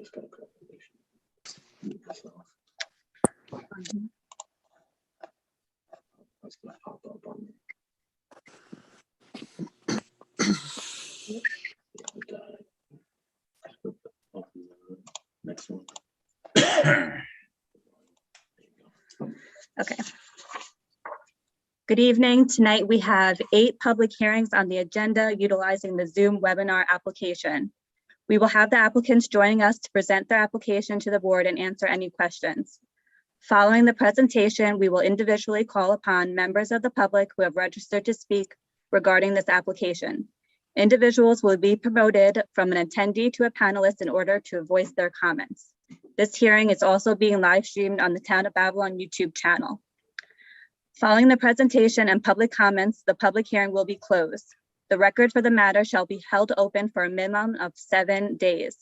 Just got a clarification. Mute yourself. That's gonna pop up on me. Yeah, we got it. Open the next one. There you go. Okay. Good evening. Tonight we have 8 public hearings on the agenda utilizing the Zoom webinar application. We will have the applicants joining us to present their application to the board and answer any questions. Following the presentation, we will individually call upon members of the public who have registered to speak regarding this application. Individuals will be promoted from an attendee to a panelist in order to voice their comments. This hearing is also being live streamed on the Town of Babylon YouTube channel. Following the presentation and public comments, the public hearing will be closed. The record for the matter shall be held open for a minimum of 7 days.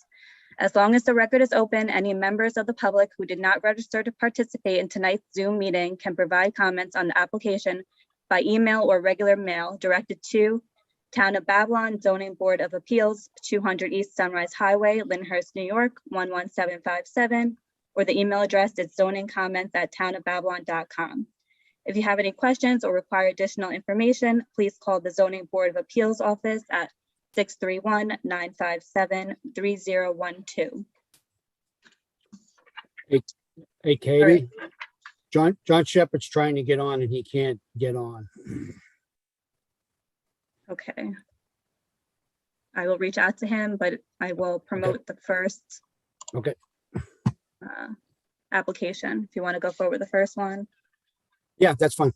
As long as the record is open, any members of the public who did not register to participate in tonight's Zoom meeting can provide comments on the application by email or regular mail directed to Town of Babylon Zoning Board of Appeals, 200 East Sunrise Highway, Lyndhurst, New York, 11757, or the email address is zoningcomments@townofbabylon.com. If you have any questions or require additional information, please call the Zoning Board of Appeals office at 631-957-3012. Hey, Katie, John Shepherd's trying to get on and he can't get on. Okay. I will reach out to him, but I will promote the first Okay. application. If you want to go forward with the first one. Yeah, that's fine.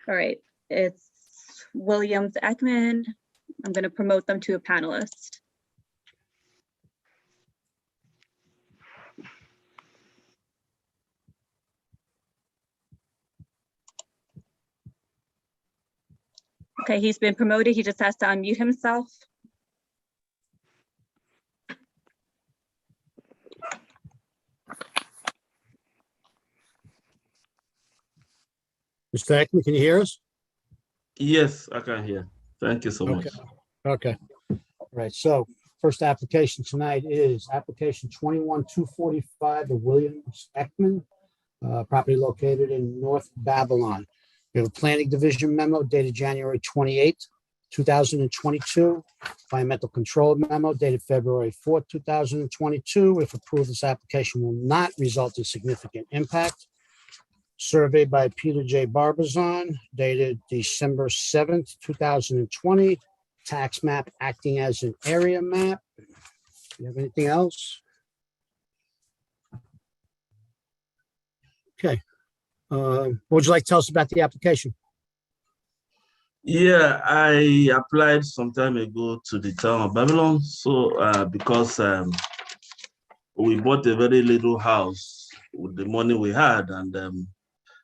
All right, it's Williams Ekman. I'm going to promote them to a panelist. Okay, he's been promoted. He just has to unmute himself. Mr. Ekman, can you hear us? Yes, I can hear. Thank you so much. Okay. All right. So first application tonight is application 21-245 of Williams Ekman, property located in North Babylon. We have a planning division memo dated January 28th, 2022. Environmental control memo dated February 4th, 2022. If approved, this application will not result in significant impact. Survey by Peter J. Barbazon dated December 7th, 2020. Tax map acting as an area map. Do you have anything else? Okay. What would you like to tell us about the application? Yeah, I applied some time ago to the Town of Babylon. So because we bought a very little house with the money we had, and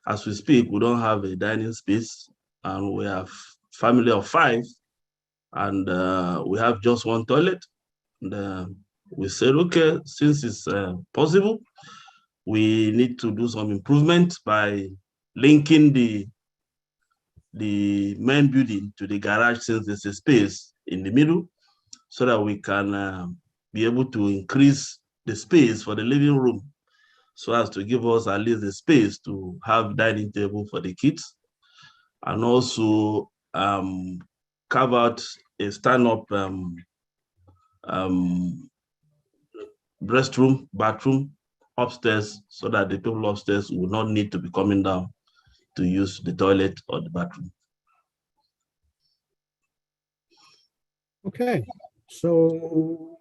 as we speak, we don't have a dining space, and we have family of 5, and we have just 1 toilet. And we said, okay, since it's possible, we need to do some improvement by linking the main building to the garage, since there's a space in the middle, so that we can be able to increase the space for the living room, so as to give us at least the space to have dining table for the kids, and also carve out a stand-up restroom, bathroom upstairs, so that the people upstairs will not need to be coming down to use the toilet or the bathroom. Okay, so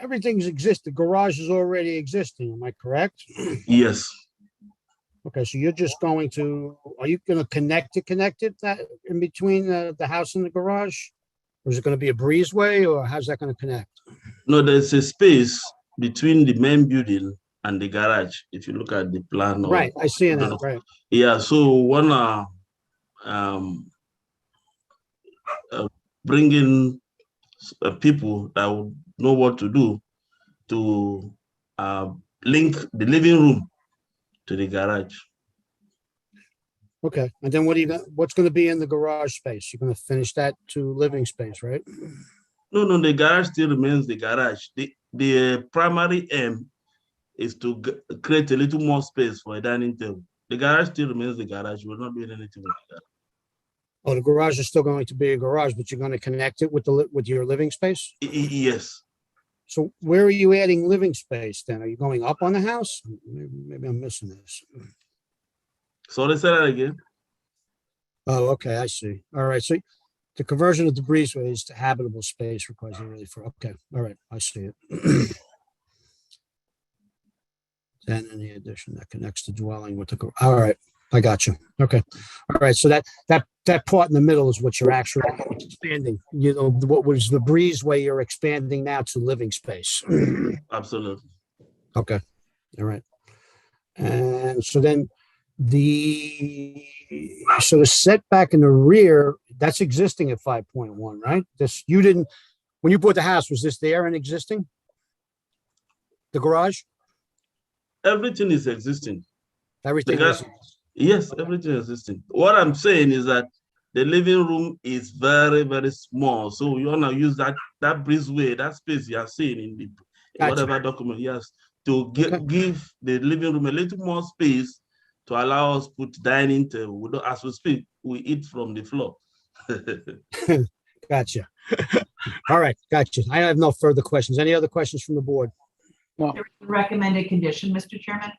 everything's the garage is already existing, am I correct? Yes. Okay, so you're just going to, are you going to connect it that in between the house and the garage? Or is it going to be a breezeway, or how's that going to connect? No, there's a space between the main building and the garage, if you look at the plan. Right, I see it now, right. Yeah, so one bringing people that would know what to do to link the living room to the garage. Okay, and then what's gonna be in the garage space? You're gonna finish that to living space, right? No, the garage still remains the garage. The primary aim is to create a little more space for a dining table. The garage still remains the garage. We're not doing anything with the garage. Oh, the garage is still going to be a garage, but you're gonna connect it with with your living space? Yes. So where are you adding living space then? Are you going up on the house? Maybe I'm missing this. Sorry, say that again. Oh, okay, I see. All right, so the conversion of the breezeways to habitable space requires a relief for, okay, all right, I see it. And any addition that connects the dwelling with the, all right, I got you. Okay, all right, so that part in the middle is what you're actually expanding. You know, what was the breezeway you're expanding now to living space. Absolutely. Okay, all right. And so then the setback in the rear, that's existing at 5.1, right? When you bought the house, was this there and existing? The garage? Everything is existing. Everything The is, Yes, everything is existing. What I'm saying is that the living room is very, very small. So you want to use that breezeway, that space you are seeing in the Gotcha. whatever document, yes, to Okay. give the living room a little more space to allow us put dining table. We don't, as we speak, we eat from the floor. Gotcha. All right, gotcha. I have no further questions. Any other questions from the board? There is a recommended condition, Mr. Chairman.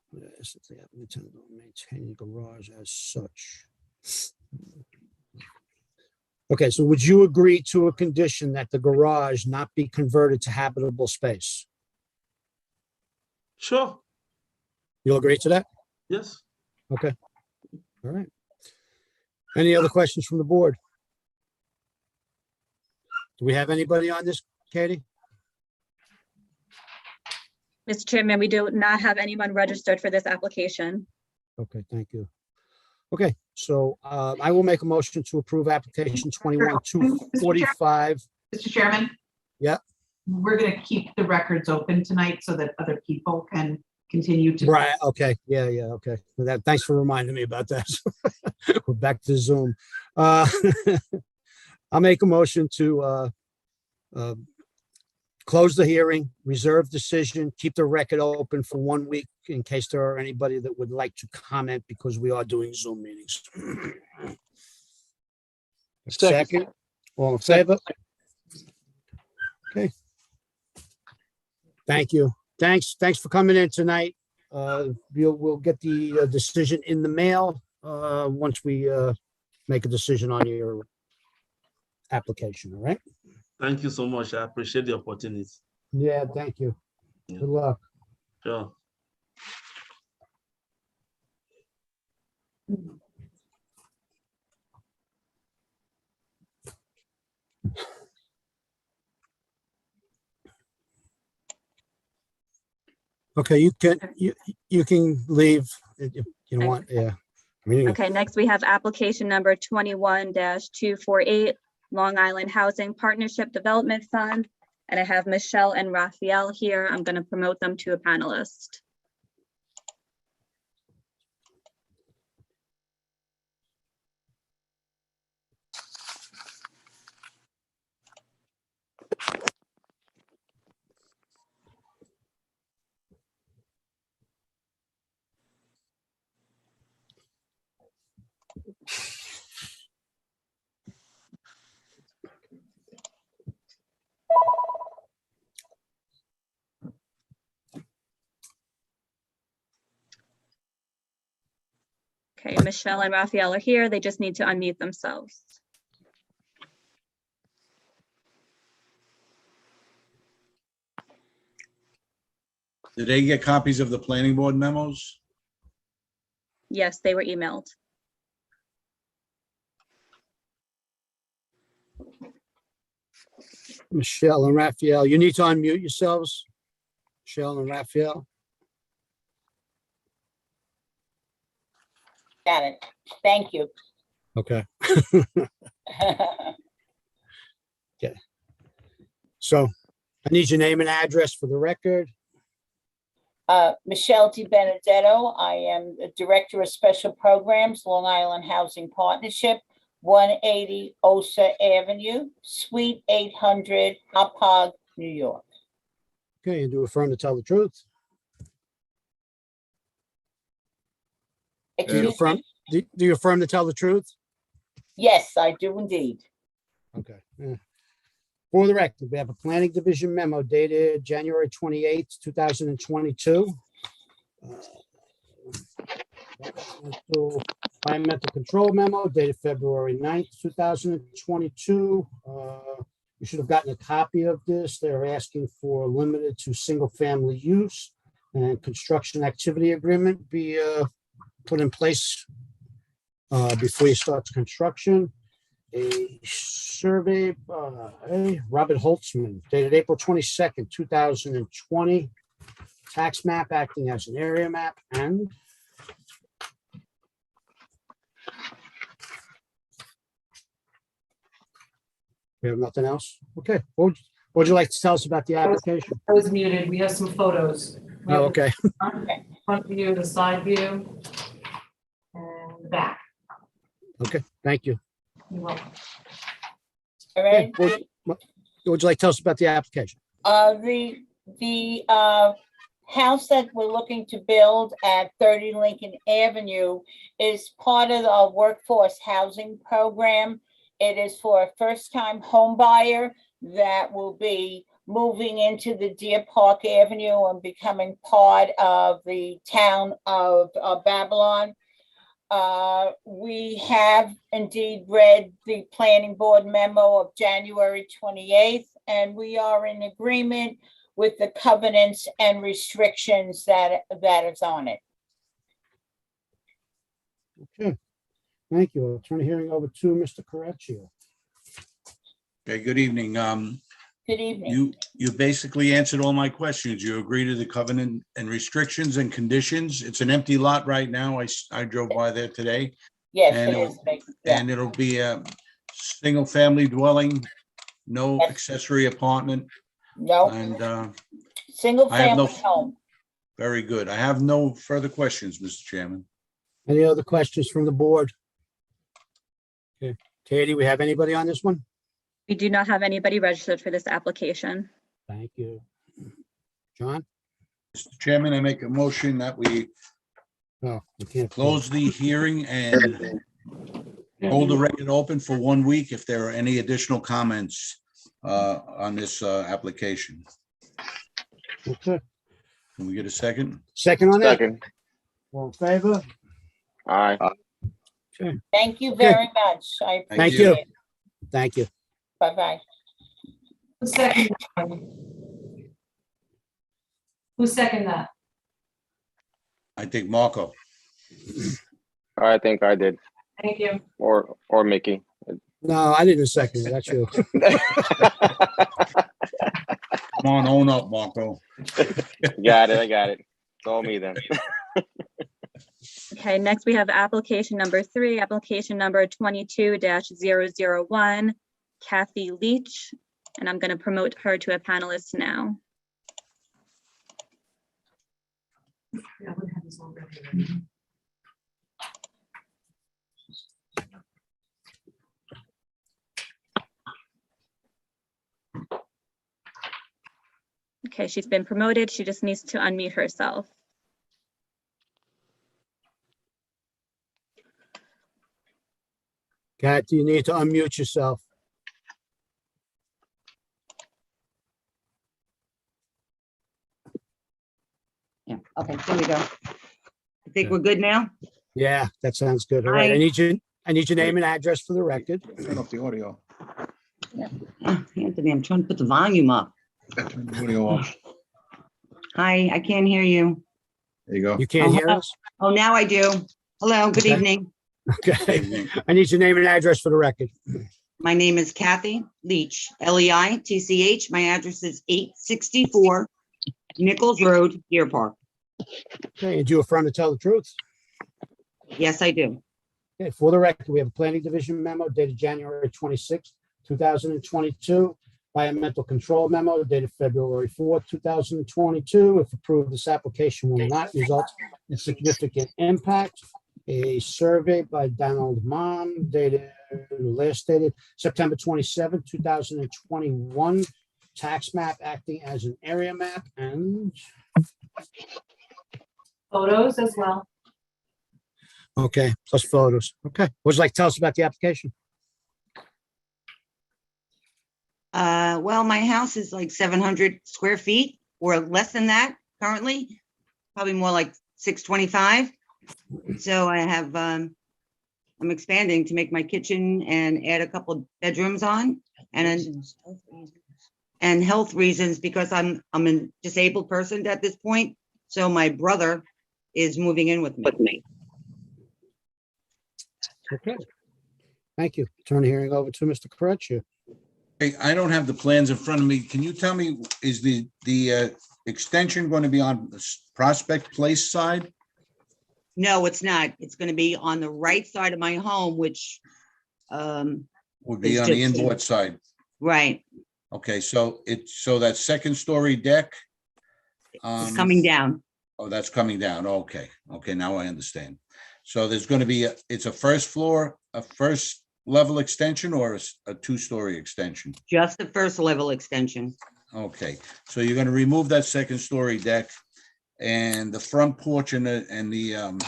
Yes, if they have intended to maintain the garage as such. Okay, so would you agree to a condition that the garage not be converted to habitable space? Sure. You'll agree to that? Yes. Okay. All right. Any other questions from the board? Do we have anybody on this, Katie? Mr. Chairman, we do not have anyone registered for this application. Okay, thank you. Okay, so I will make a motion to approve application 21-245. Mr. Chairman? Yeah. We're going to keep the records open tonight so that other people can continue to. Right, okay, yeah, okay. Thanks for reminding me about that. We're back to Zoom. I'll make a motion to close the hearing, reserve decision, keep the record open for 1 week in case there are anybody that would like to comment because we are doing Zoom meetings. Second, all in favor? Okay. Thank you. Thanks for coming in tonight. We'll get the decision in the mail once we make a decision on your application, all right? Thank you so much. I appreciate the opportunity. Yeah, thank you. Yeah. Good luck. Sure. Okay, you can leave if you don't want, yeah. I mean, Okay, next we have application number 21-248, Long Island Housing Partnership Development Fund. And I have Michelle and Raphael here. I'm going to promote them to a panelist. Okay, Michelle and Raphael are here. They just need to unmute themselves. Did they get copies of the planning board memos? Yes, they were emailed. Michelle and Raphael, you need to unmute yourselves. Michelle and Raphael. Got it. Thank you. Okay. So I need your name and address for the record. Michelle Di Benedetto. I am the Director of Special Programs, Long Island Housing Partnership, 180 Osa Avenue, Suite 800, Hauppauge, New York. Okay, and do you affirm to tell the truth? Do you Excuse affirm, me? do you affirm to tell the truth? Yes, I do indeed. Okay. Yeah. For the record, we have a planning division memo dated January 28th, 2022. Environmental control memo dated February 9th, 2022. You should have gotten a copy of this. They're asking for limited to single family use and construction activity agreement be put in place before you start construction. A survey by Robert Holtzman dated April 22nd, 2020. Tax map acting as an area map, and we have nothing else. Okay, what would you like to tell us about the application? I was muted. We have some photos. We Oh, have okay. the front view, the side view, and the back. Okay, thank you. You're welcome. All right. What would you like to tell us about the application? The house that we're looking to build at 30 Lincoln Avenue is part of our workforce housing program. It is for a first-time home buyer that will be moving into the Deer Park Avenue and becoming part of the town of Babylon. We have indeed read the planning board memo of January 28th, and we are in agreement with the covenants and restrictions that is on it. Okay, thank you. I'll turn the hearing over to Mr. Correcchio. Okay, good evening. Good evening. You basically answered all my questions. You agree to the covenant and restrictions and conditions. It's an empty lot right now. I drove by there today. Yes, and it is. Yeah. And it'll be a single family dwelling, no Yes. accessory apartment. No, And single I have no- family home. very good. I have no further questions, Mr. Chairman. Any other questions from the board? Okay, Katie, we have anybody on this one? We do not have anybody registered for this application. Thank you. John? Mr. Chairman, I make a motion that we Oh, we can't close the hearing and hold the record open for 1 week if there are any additional comments on this application. Okay, Can we get a second? second on that? Second. All in favor? Aye. Thank you Okay. very much. I Thank you. appreciate it. Thank you. Bye-bye. Who seconded that? Who seconded that? I think Marco. I think I did, Thank you. or Mickey. No, I didn't second it. That's you. Come on, own up, Marco. Got it, I got it. It's all me then. Okay, next we have application number 3, application number 22-001, Kathy Leach, and I'm going to promote her to a panelist now. Yeah, we have this already. Okay, she's been promoted. She just needs to unmute herself. Kat, you need to unmute yourself. Yeah, okay, there we go. I think we're good now. Yeah, that sounds good. All right, I Hi. need your name and address for the record. Turn off the audio. Anthony, I'm trying to put the volume up. Turn the audio off. Hi, I can't hear you. There you go. You can't hear hello. us? Oh, now I do. Hello, good Okay. evening. Okay, I need your name and address for the record. My name is Kathy Leach, Leitch. My address is 864 Nichols Road, Deer Park. Okay, and do you affirm to tell the truth? Yes, I do. Okay, for the record, we have a planning division memo dated January 26th, 2022. environmental control memo dated February 4th, 2022. If approved, this application will not result in significant impact. A survey by Donald Mom last dated September 27th, 2021. Tax map acting as an area map and, Photos as well. okay, plus photos. Okay. Would you like to tell us about the application? Well, my house is like 700 square feet or less than that currently, probably more like 625. So I have, I'm expanding to make my kitchen and add a couple bedrooms on and health reasons because I'm a disabled person at this point. So my brother is moving in with me. Okay. Thank you. Turn the hearing over to Mr. Carecchio. Hey, I don't have the plans in front of me. Can you tell me, is the extension going to be on the Prospect Place side? No, it's not. It's going to be on the right side of my home, which Would be It's on the just- inboard side. right, Okay, so so that second story deck. it's coming down. Oh, that's coming down. Okay, okay, now I understand. So there's going to be, it's a first floor, a first level extension or a two-story extension? Just the first level extension. Okay, so you're going to remove that second story deck and the front porch and the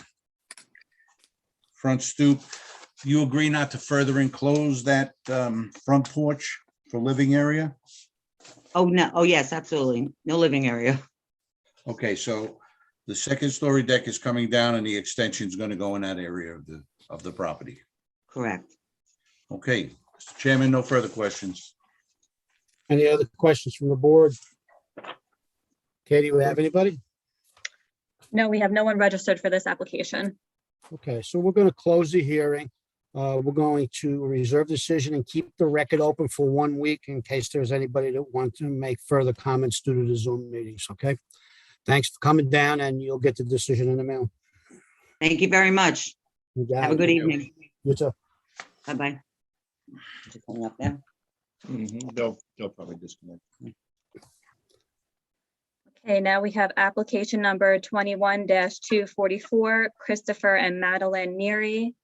front stoop. You agree not to further enclose that front porch for living area? Oh, no. Oh, yes, absolutely. No living area. Okay, so the second story deck is coming down and the extension is going to go in that area of the property. Correct. Okay, Mr. Chairman, no further questions. Any other questions from the board? Katie, we have anybody? No, we have no one registered for this application. Okay, so we're going to close the hearing. We're going to reserve decision and keep the record open for 1 week in case there's anybody that wants to make further comments due to the Zoom meetings, okay? Thanks for coming down and you'll get the decision in the mail. Thank you very much. You got Have a it. good evening. You too. Bye-bye. Just hang up there. They'll probably disconnect. Okay, now we have application number 21-244, Christopher and Madeline Neary.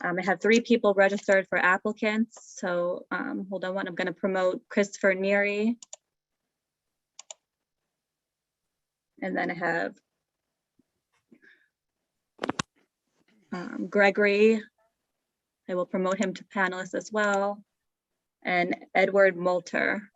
I have 3 people registered for applicants, so hold on one, I'm going to promote Christopher Neary. And then I have Gregory. I will promote him to panelist as well. And Edward Moulter.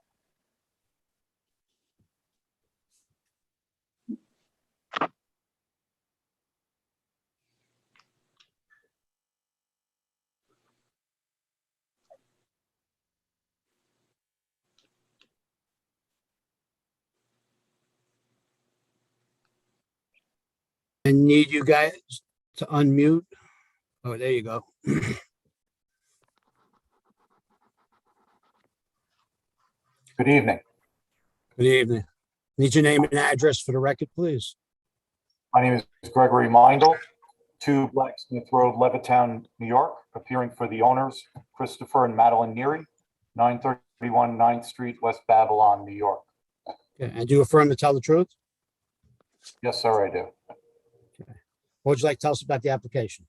I need you guys to unmute. Oh, there you go. Good evening. Good evening. Need your name and address for the record, please. My name is Gregory Mindel, 2 Blacksmith Road, Levittown, New York, appearing for the owners, Christopher and Madeline Neary, 931 9th Street, West Babylon, New York. Okay, and do you affirm to tell the truth? Yes, sir, I do. What would you like to tell us about the application?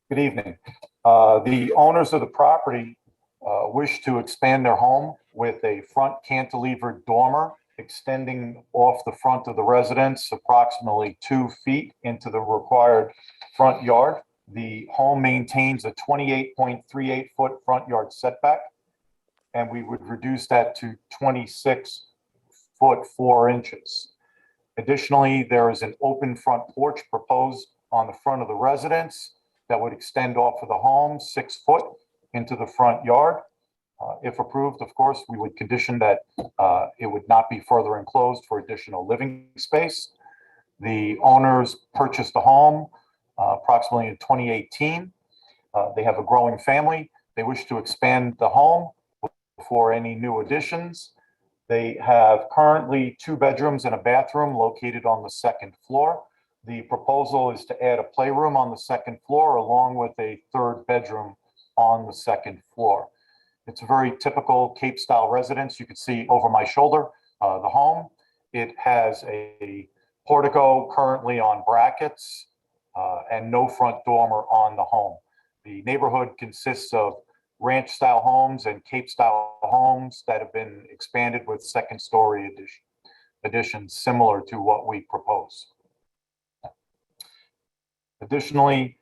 Good evening. The owners of the property wish to expand their home with a front cantilevered dormer extending off the front of the residence approximately 2 feet into the required front yard. The home maintains a 28.38 foot front yard setback, and we would reduce that to 26 foot 4 inches. Additionally, there is an open front porch proposed on the front of the residence that would extend off of the home 6 foot into the front yard. If approved, of course, we would condition that it would not be further enclosed for additional living space. The owners purchased the home approximately in 2018. They have a growing family. They wish to expand the home for any new additions. They have currently 2 bedrooms and a bathroom located on the 2nd floor. The proposal is to add a playroom on the 2nd floor along with a 3rd bedroom on the 2nd floor. It's a very typical Cape style residence. You can see over my shoulder, the home. It has a portico currently on brackets and no front dormer on the home. The neighborhood consists of ranch style homes and Cape style homes that have been expanded with second story additions similar to what we propose. Additionally,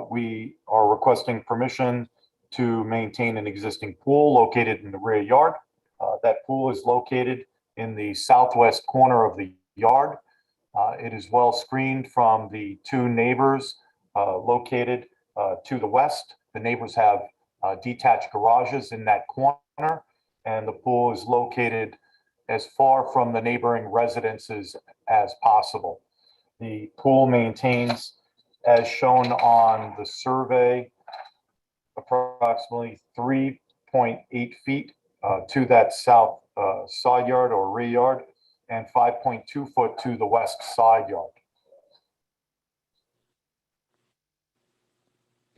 we are requesting permission to maintain an existing pool located in the rear yard. That pool is located in the southwest corner of the yard. It is well screened from the two neighbors located to the west. The neighbors have detached garages in that corner, and the pool is located as far from the neighboring residences as possible. The pool maintains, as shown on the survey, approximately 3.8 feet to that south side yard or rear yard, and 5.2 foot to the west side yard.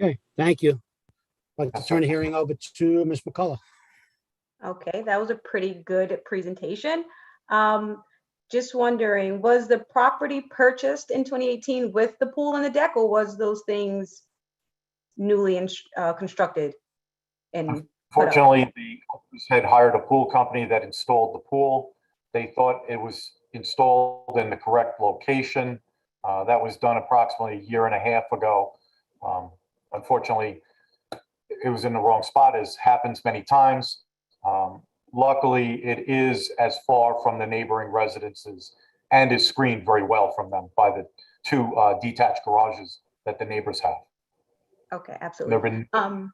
Okay, thank you. I'd like to turn the hearing over to Ms. McCullough. Okay, that was a pretty good presentation. Just wondering, was the property purchased in 2018 with the pool and the deck, or was those things newly constructed? And fortunately, the owners had hired a pool company that installed the pool. They thought it was installed in the correct location. That was done approximately a year and a half ago. Unfortunately, it was in the wrong spot, as happens many times. Luckily, it is as far from the neighboring residences and is screened very well from them by the two detached garages that the neighbors have. okay, absolutely. Been,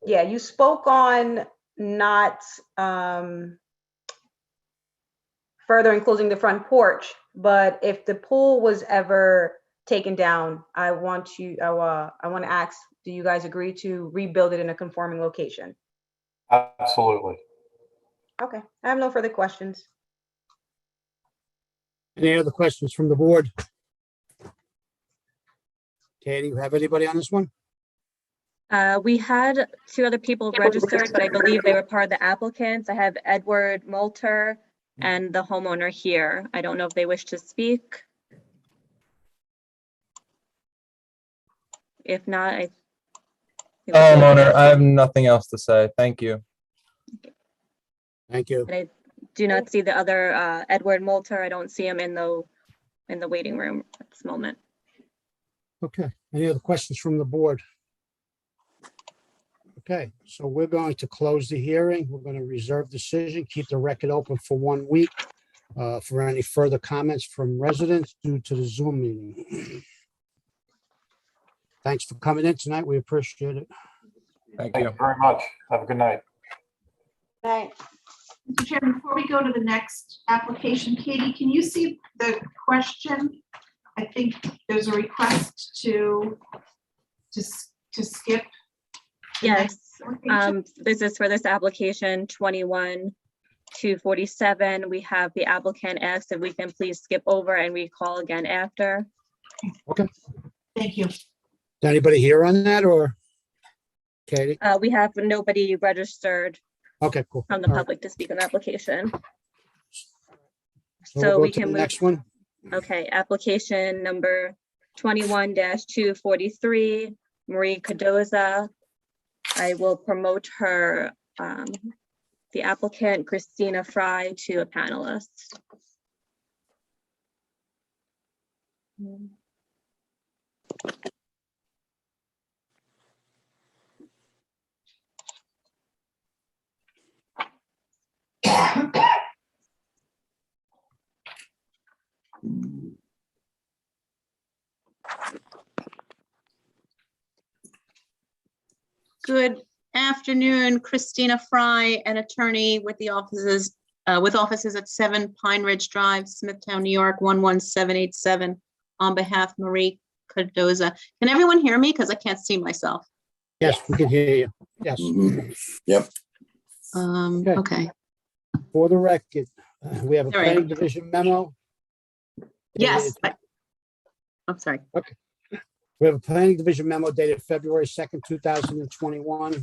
yeah, you spoke on not further enclosing the front porch, but if the pool was ever taken down, I want to ask, do you guys agree to rebuild it in a conforming location? absolutely. Okay, I have no further questions. Any other questions from the board? Katie, you have anybody on this one? We had two other people registered, but I believe they were part of the applicants. I have Edward Moulter and the homeowner here. I don't know if they wish to speak. If not, Homeowner, I have nothing else to say. Thank you. Thank you. and I do not see the other Edward Moulter. I don't see him in the waiting room at this moment. Okay, any other questions from the board? Okay, so we're going to close the hearing. We're going to reserve decision, keep the record open for 1 week for any further comments from residents due to the Zoom meeting. Thanks for coming in tonight. We appreciate it. Thank Thank you. you very much. Have a good night. Right. Mr. Chairman, before we go to the next application, Katie, can you see the question? I think there's a request to skip. the Yes, next application. this is for this application 21-247. We have the applicant asked if we can please skip over and recall again after. Thank you. Is anybody here on that, or Katie? We have nobody registered Okay, cool. from the All right. public to speak on the application. So So we'll we go to can the move. next one. Okay, application number 21-243, Marie Cardoza. I will promote her, the applicant Christina Fry, to a panelist. Good afternoon, Christina Fry, an attorney with the offices at 7 Pine Ridge Drive, Smithtown, New York, 11787, on behalf of Marie Cardoza. Can everyone hear me? Because I can't see myself. Yes, we can hear you. Yes. Yep. Okay. For the record, we have a All right. planning division memo. Yes. I'm sorry. We have a planning division memo dated February 2nd, 2021.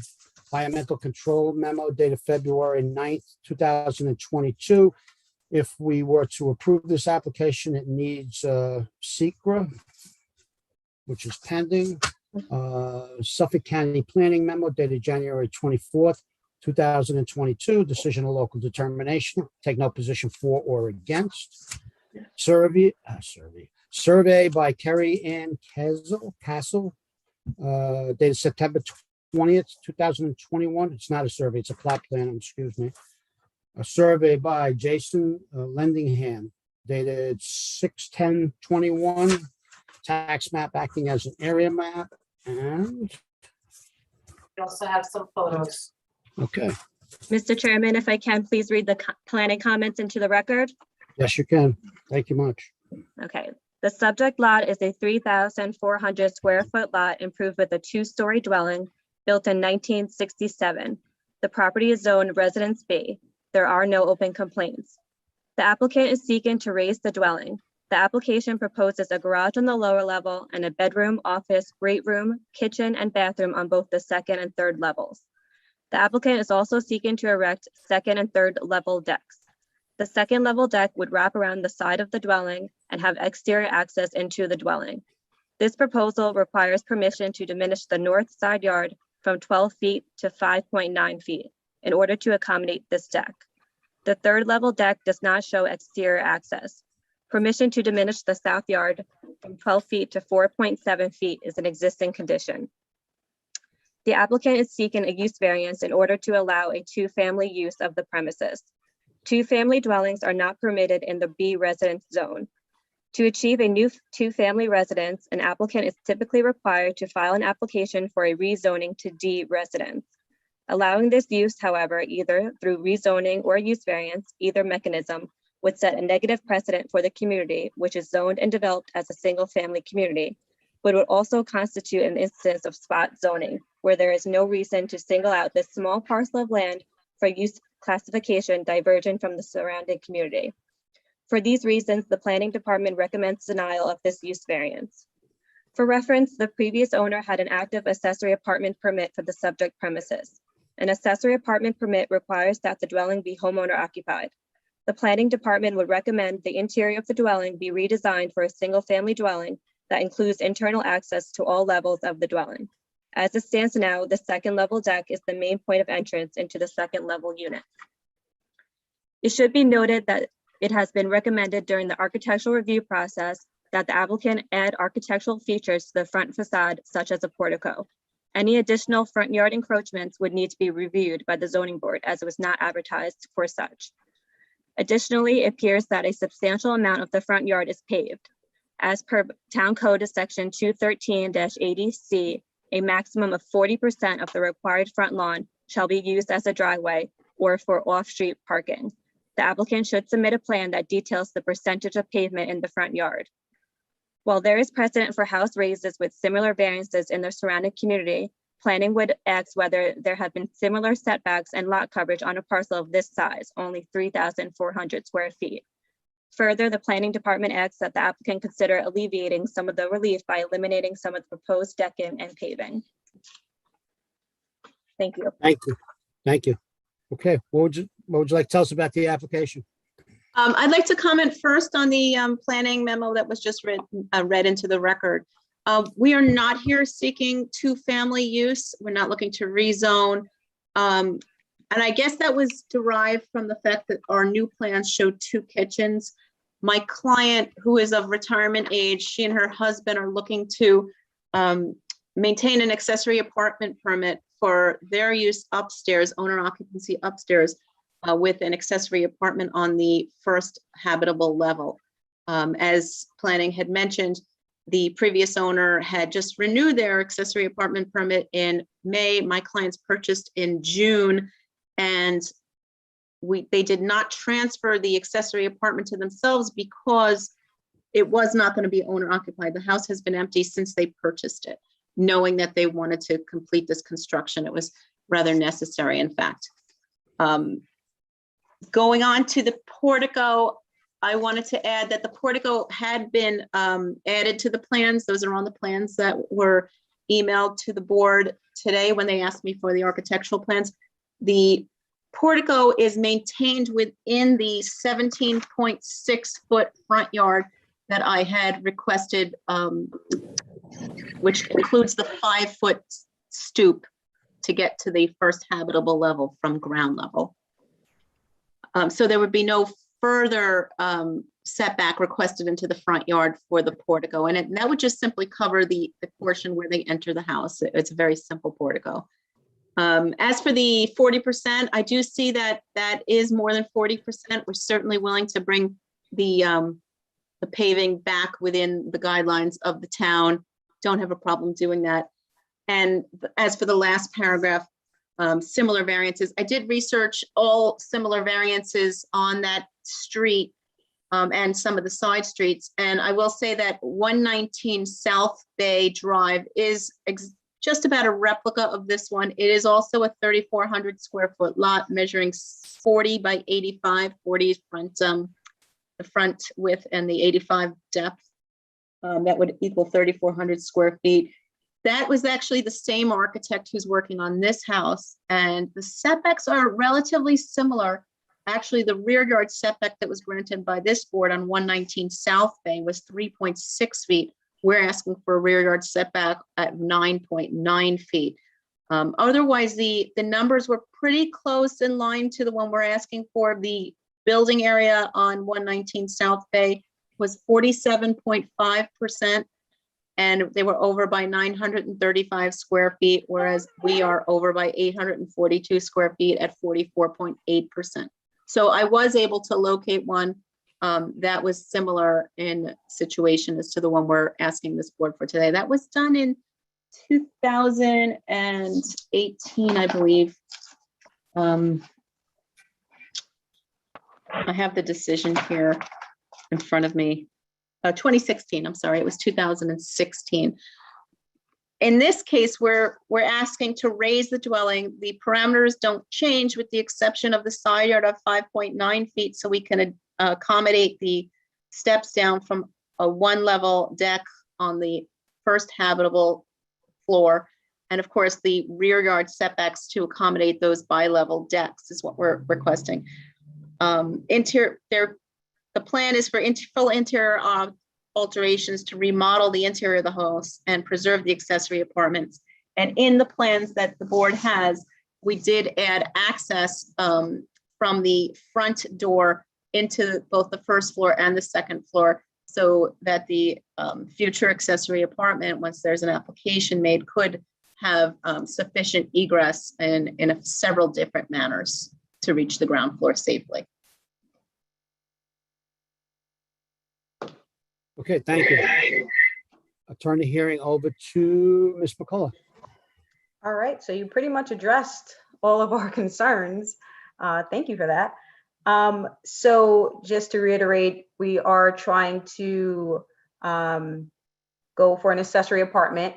environmental control memo dated February 9th, 2022. If we were to approve this application, it needs SECRA, which is pending. Suffolk County Planning Memo dated January 24th, 2022. Decision of local determination. Take no position for or against. Survey by Kerry Ann Castle, dated September 20th, 2021. It's not a survey, it's a plot plan, excuse me. A survey by Jason Lendingham, dated 6/10/21. Tax map acting as an area map. And, We also have some photos. okay, Mr. Chairman, if I can, please read the planning comments into the record. yes, you can. Thank you much. Okay, the subject lot is a 3,400 square foot lot improved with a 2-story dwelling built in 1967. The property is zoned Residence B. There are no open complaints. The applicant is seeking to raise the dwelling. The application proposes a garage on the lower level and a bedroom, office, great room, kitchen, and bathroom on both the second and third levels. The applicant is also seeking to erect second and third level decks. The second level deck would wrap around the side of the dwelling and have exterior access into the dwelling. This proposal requires permission to diminish the north side yard from 12 feet to 5.9 feet in order to accommodate this deck. The third level deck does not show exterior access. Permission to diminish the south yard from 12 feet to 4.7 feet is an existing condition. The applicant is seeking a use variance in order to allow a 2-family use of the premises. 2-family dwellings are not permitted in the B residence zone. To achieve a new 2-family residence, an applicant is typically required to file an application for a rezoning to D residence. Allowing this use, however, either through rezoning or use variance, either mechanism would set a negative precedent for the community, which is zoned and developed as a single-family community, but would also constitute an instance of spot zoning, where there is no reason to single out this small parcel of land for use classification divergent from the surrounding community. For these reasons, the planning department recommends denial of this use variance. For reference, the previous owner had an active accessory apartment permit for the subject premises. An accessory apartment permit requires that the dwelling be homeowner occupied. The planning department would recommend the interior of the dwelling be redesigned for a single-family dwelling that includes internal access to all levels of the dwelling. As it stands now, the second level deck is the main point of entrance into the second level unit. It should be noted that it has been recommended during the architectural review process that the applicant add architectural features to the front facade, such as a portico. Any additional front yard encroachments would need to be reviewed by the zoning board, as it was not advertised for such. Additionally, it appears that a substantial amount of the front yard is paved. As per Town Code Section 213-80C, a maximum of 40% of the required front lawn shall be used as a driveway or for off-street parking. The applicant should submit a plan that details the percentage of pavement in the front yard. While there is precedent for house raises with similar variances in the surrounding community, planning would ask whether there have been similar setbacks and lot coverage on a parcel of this size, only 3,400 square feet. Further, the planning department asks that the applicant consider alleviating some of the relief by eliminating some of the proposed decking and paving. Thank you. Thank you. Thank you. Okay, what would you like to tell us about the application? I'd like to comment first on the planning memo that was just read into the record. We are not here seeking 2-family use. We're not looking to rezone. And I guess that was derived from the fact that our new plans show 2 kitchens. My client, who is of retirement age, she and her husband are looking to maintain an accessory apartment permit for their use upstairs, owner occupancy upstairs, with an accessory apartment on the first habitable level. As planning had mentioned, the previous owner had just renewed their accessory apartment permit in May. My clients purchased in June, and they did not transfer the accessory apartment to themselves because it was not going to be owner occupied. The house has been empty since they purchased it, knowing that they wanted to complete this construction. It was rather necessary, in fact. Going on to the portico, I wanted to add that the portico had been added to the plans. Those are on the plans that were emailed to the board today when they asked me for the architectural plans. The portico is maintained within the 17.6-foot front yard that I had requested, which includes the 5-foot stoop to get to the first habitable level from ground level. So there would be no further setback requested into the front yard for the portico. And that would just simply cover the portion where they enter the house. It's a very simple portico. As for the 40%, I do see that that is more than 40%. We're certainly willing to bring the paving back within the guidelines of the town. Don't have a problem doing that. And as for the last paragraph, similar variances, I did research all similar variances on that street and some of the side streets. And I will say that 119 South Bay Drive is just about a replica of this one. It is also a 3,400 square foot lot measuring 40 by 85, 40 front, the front width and the 85 depth. That would equal 3,400 square feet. That was actually the same architect who's working on this house, and the setbacks are relatively similar. Actually, the rear yard setback that was granted by this board on 119 South Bay was 3.6 feet. We're asking for a rear yard setback at 9.9 feet. Otherwise, the numbers were pretty close in line to the one we're asking for. The building area on 119 South Bay was 47.5%. And they were over by 935 square feet, whereas we are over by 842 square feet at 44.8%. So I was able to locate one that was similar in situation as to the one we're asking this board for today. That was done in 2018, I believe. I have the decision here in front of me. 2016, I'm sorry, it was 2016. In this case, we're asking to raise the dwelling. The parameters don't change with the exception of the side yard of 5.9 feet, so we can accommodate the steps down from a one-level deck on the first habitable floor. And of course, the rear yard setbacks to accommodate those bi-level decks is what we're requesting. The plan is for full interior alterations to remodel the interior of the house and preserve the accessory apartments. And in the plans that the board has, we did add access from the front door into both the first floor and the second floor, so that the future accessory apartment, once there's an application made, could have sufficient egress in several different manners to reach the ground floor safely. Okay, thank you. I'll turn the hearing over to Ms. McCullough. All right, so you pretty much addressed all of our concerns. Thank you for that. So just to reiterate, we are trying to go for an accessory apartment.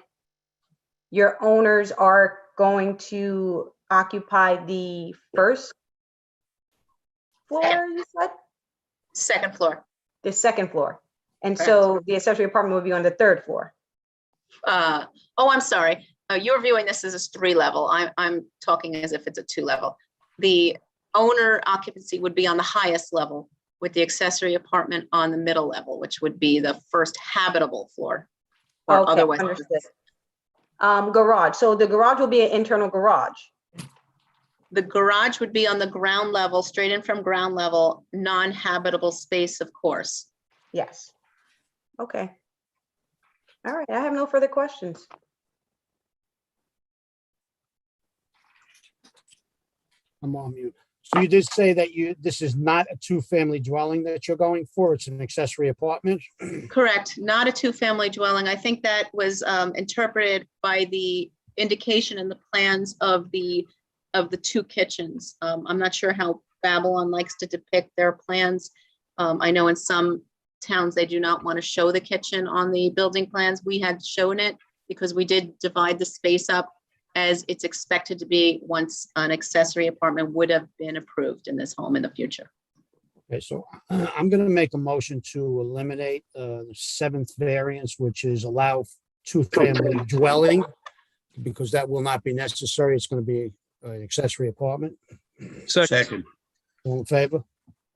Your owners are going to occupy the first floor, you said? Second floor. The second floor. And so the accessory apartment would be on the third floor. Oh, I'm sorry. You're viewing this as a 3-level. I'm talking as if it's a 2-level. The owner occupancy would be on the highest level, with the accessory apartment on the middle level, which would be the first habitable floor. Or Okay, otherwise. understood. Garage. So the garage will be an internal garage. The garage would be on the ground level, straight in from ground level, non-habitable space, of course. Yes. Okay. All right, I have no further questions. I'm on mute. So you did say that this is not a 2-family dwelling that you're going for, it's an accessory apartment? Correct, not a 2-family dwelling. I think that was interpreted by the indication in the plans of the 2 kitchens. I'm not sure how Babylon likes to depict their plans. I know in some towns, they do not want to show the kitchen on the building plans. We had shown it because we did divide the space up as it's expected to be once an accessory apartment would have been approved in this home in the future. Okay, so I'm going to make a motion to eliminate the 7th variance, which is allow 2-family dwelling because that will not be necessary. It's going to be an accessory apartment. Second. All in favor?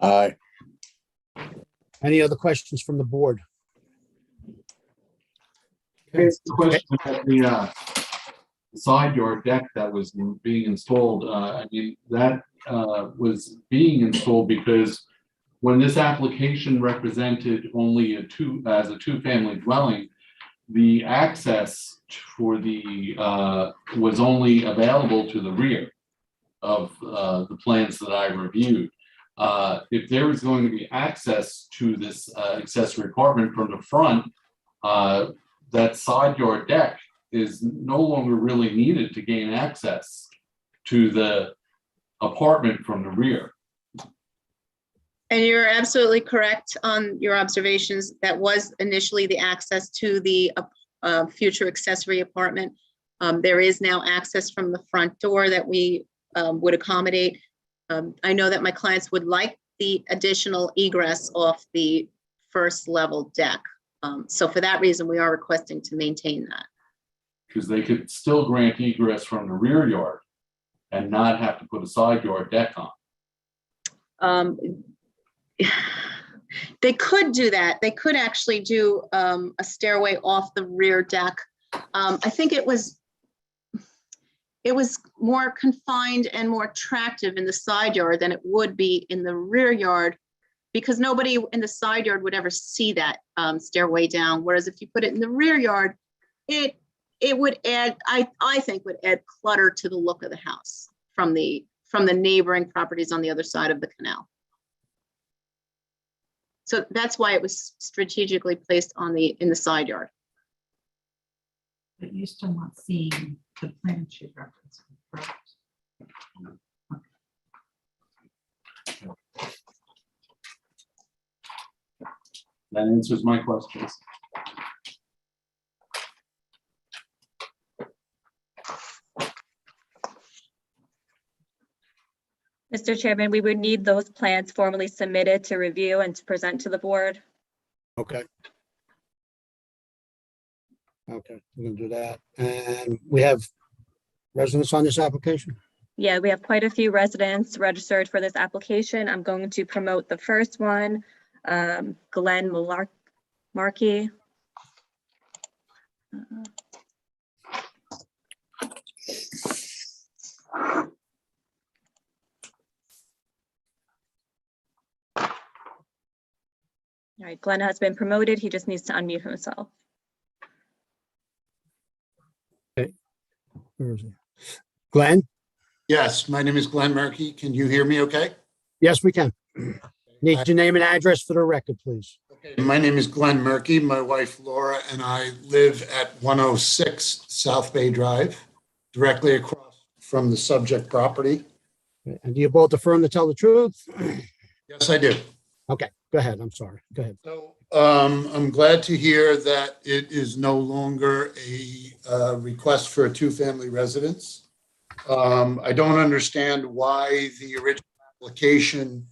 Aye. Any other questions from the board? It's a question about the side yard deck that was being installed. I mean, that was being installed because when this application represented only a two-family dwelling, the access for the was only available to the rear of the plans that I reviewed. If there is going to be access to this accessory apartment from the front, that side yard deck is no longer really needed to gain access to the apartment from the rear. And you're absolutely correct on your observations. That was initially the access to the future accessory apartment. There is now access from the front door that we would accommodate. I know that my clients would like the additional egress off the first level deck. So for that reason, we are requesting to maintain that. Because they could still grant egress from the rear yard and not have to put a side yard deck on. They could do that. They could actually do a stairway off the rear deck. I think it was more confined and more attractive in the side yard than it would be in the rear yard, because nobody in the side yard would ever see that stairway down. Whereas if you put it in the rear yard, it would add, I think would add clutter to the look of the house from the neighboring properties on the other side of the canal. So that's why it was strategically placed in the side yard. But you're still not seeing the plan sheet reference, correct? That answers my questions. Mr. Chairman, we would need those plans formally submitted to review and to present to the board. Okay. Okay, we're gonna do that. And we have residents on this application? Yeah, we have quite a few residents registered for this application. I'm going to promote the first one, Glenn Markey. All right, Glenn has been promoted. He just needs to unmute himself. Okay. Where is he? Glenn? Yes, my name is Glenn Murky. Can you hear me okay? Yes, we can. Need your name and address for the record, please. Okay. My name is Glenn Murky. My wife Laura and I live at 106 South Bay Drive, directly across from the subject property. And do you both affirm to tell the truth? Yes, I do. Okay, go ahead. I'm sorry. Go ahead. So I'm glad to hear that it is no longer a request for a two-family residence. I don't understand why the original application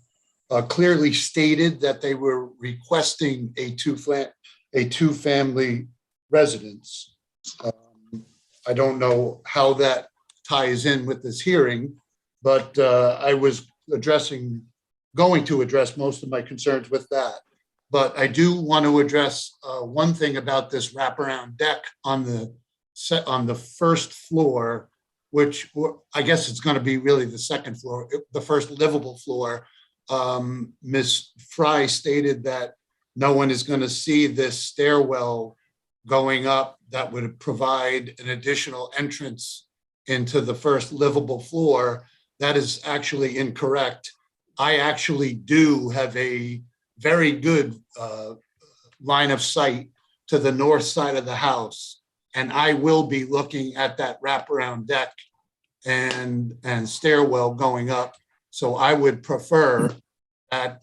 clearly stated that they were requesting a two-family residence. I don't know how that ties in with this hearing, but I was going to address most of my concerns with that. But I do want to address one thing about this wraparound deck on the first floor, which I guess it's going to be really the second floor, the first livable floor. Ms. Fry stated that no one is going to see this stairwell going up that would provide an additional entrance into the first livable floor. That is actually incorrect. I actually do have a very good line of sight to the north side of the house, and I will be looking at that wraparound deck and stairwell going up. So I would prefer that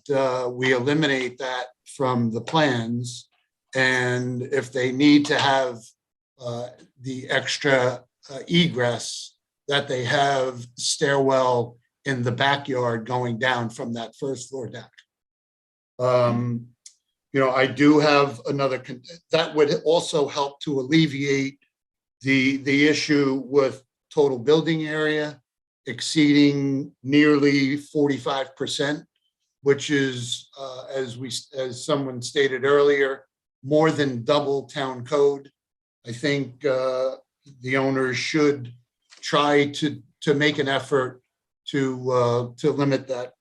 we eliminate that from the plans. And if they need to have the extra egress, that they have stairwell in the backyard going down from that first floor deck. I do have another, that would also help to alleviate the issue with total building area exceeding nearly 45%, which is, as someone stated earlier, more than double town code. I think the owners should try to make an effort to limit that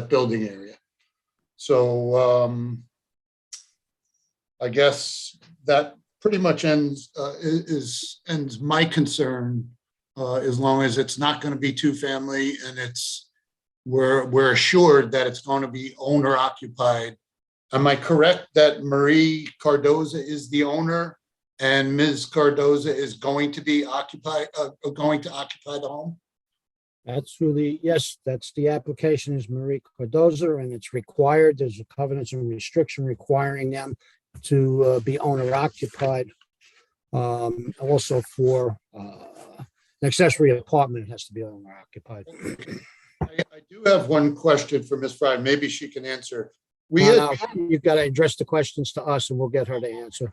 building area. So I guess that pretty much ends my concern, as long as it's not going to be two family and we're assured that it's going to be owner occupied. Am I correct that Marie Cardoza is the owner and Ms. Cardoza is going to occupy the home? That's really, yes, that's the application is Marie Cardoza, and it's required. There's a covenants and restriction requiring them to be owner occupied. Also for an accessory apartment, it has to be owner occupied. I do have one question for Ms. Fry. Maybe she can answer. You've got to address the questions to us and we'll get her to answer.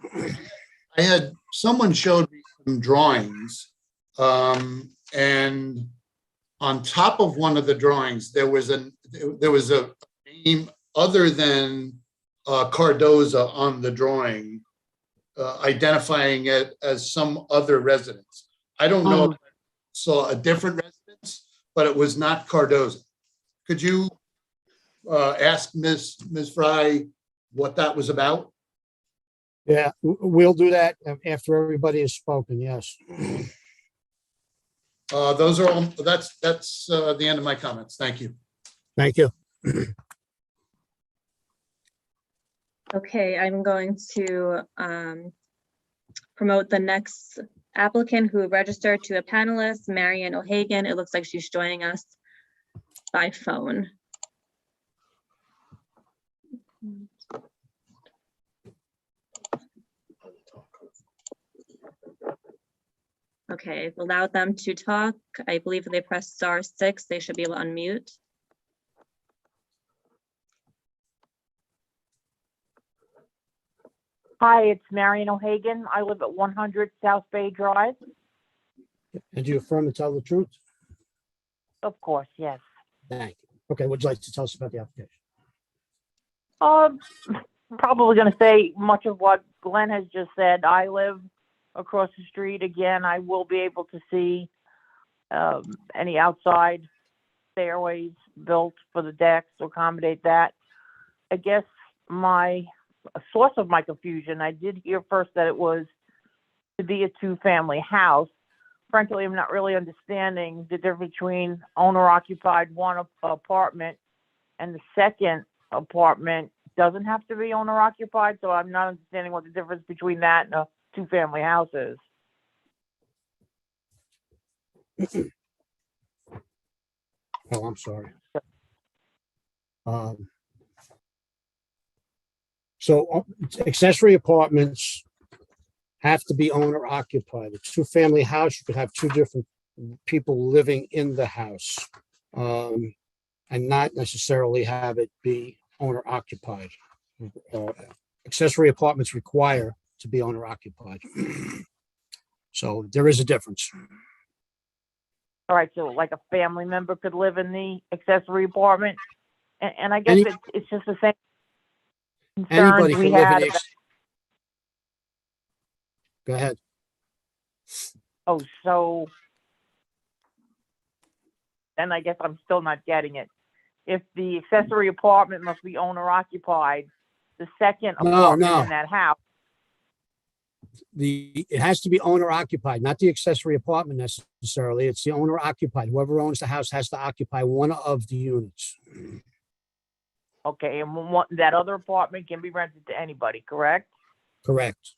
Someone showed me some drawings, and on top of one of the drawings, there was a name other than Cardoza on the drawing, identifying it as some other residence. I don't know if I saw a different residence, but it was not Cardoza. Could you ask Ms. Fry what that was about? Yeah, we'll do that after everybody has spoken, yes. Those are all, that's the end of my comments. Thank you. Thank you. Okay, I'm going to promote the next applicant who registered to a panelist, Marianne O'Hagan. It looks like she's joining us by phone. Okay, allow them to talk. I believe if they press *6, they should be able to unmute. Hi, it's Marian O'Hagan. I live at 100 South Bay Drive. And do you affirm to tell the truth? Of course, yes. Thank you. Okay, would you like to tell us about the application? Probably going to say much of what Glenn has just said. I live across the street. Again, I will be able to see any outside stairways built for the decks to accommodate that. I guess a source of my confusion, I did hear first that it was to be a two-family house. Frankly, I'm not really understanding the difference between owner-occupied one apartment and the second apartment doesn't have to be owner-occupied, so I'm not understanding what the difference between that and a two-family house is. Oh, I'm sorry. So accessory apartments have to be owner occupied. A two-family house, you could have two different people living in the house, and not necessarily have it be owner occupied. Accessory apartments require to be owner occupied. So there is a difference. All right, so like a family member could live in the accessory apartment, and I guess it's just the same Anybody concerns can we live in had the. about. Go ahead. Oh, so then I guess I'm still not getting it. If the accessory apartment must be owner occupied, the second apartment in that house. It has to be owner occupied, not the accessory apartment necessarily. It's the owner occupied. Whoever owns the house has to occupy one of the units. Okay, and that other apartment can be rented to anybody, correct? Correct.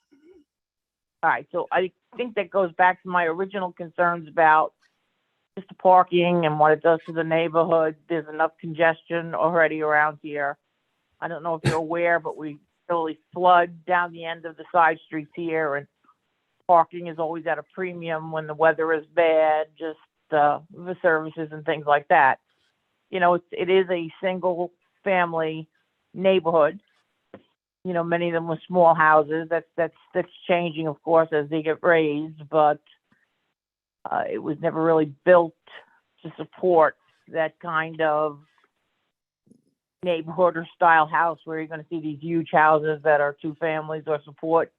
All right, so I think that goes back to my original concerns about just the parking and what it does to the neighborhood. There's enough congestion already around here. I don't know if you're aware, but we really flood down the end of the side streets here, and parking is always at a premium when the weather is bad, just the services and things like that. You know, it is a single family neighborhood. many of them were small houses. That's changing, of course, as they get raised, but it was never really built to support that kind of neighborhood or style house where you're going to see these huge houses that are two families or support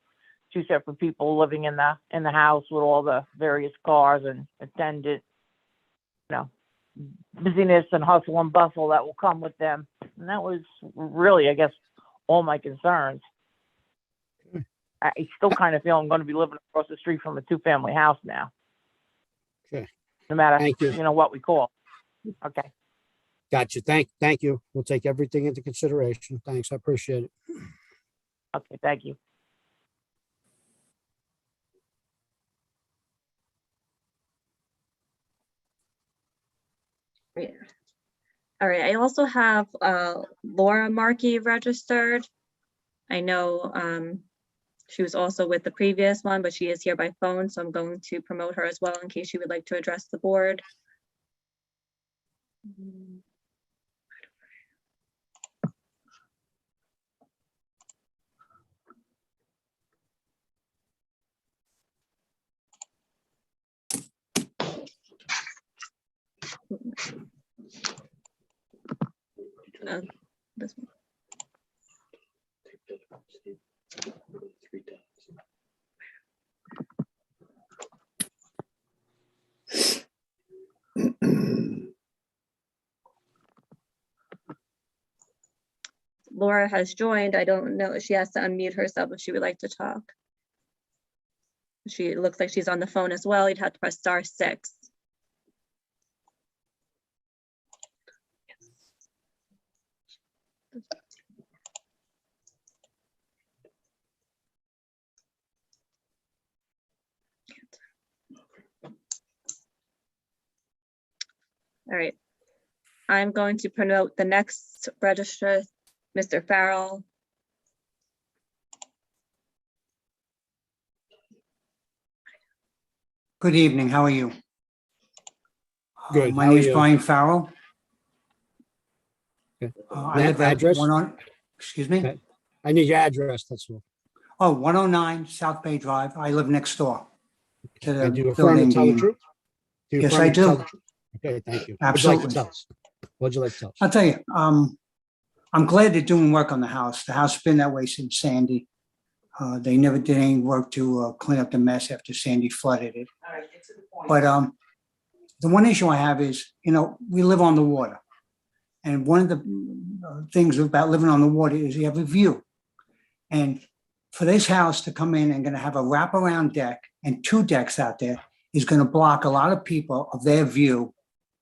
two separate people living in the house with all the various cars and attendant, busyness and hustle and bustle that will come with them. And that was really, I guess, all my concerns. I still kind of feel I'm going to be living across the street from a two-family house now. Okay. No matter, Thank you. what we call. Okay. Gotcha. Thank you. We'll take everything into consideration. Thanks. I appreciate it. Okay, thank you. Yeah. All right, I also have Laura Markey registered. I know she was also with the previous one, but she is here by phone, so I'm going to promote her as well in case she would like to address the board. This one. Laura has joined. I don't know. She has to unmute herself if she would like to talk. She looks like she's on the phone as well. You'd have to press *6. All right. I'm going to promote the next registrar, Mr. Farrell. Good evening. How are you? Good. My How are name is you? Brian Farrell. Okay. I live at Address? excuse me? I need your address. That's all. Oh, 109 South Bay Drive. I live next door to the And do you affirm to building tell the being. truth? Do you Yes, affirm I to tell do. the truth? Okay, thank you. Absolutely. What'd you like to tell us? What'd you like to tell us? I'll tell you, I'm glad they're doing work on the house. The house has been that way since Sandy. They never did any work to clean up the mess after Sandy flooded it. But the one issue I have is, we live on the water. And one of the things about living on the water is you have a view. And for this house to come in and going to have a wraparound deck and 2 decks out there is going to block a lot of people of their view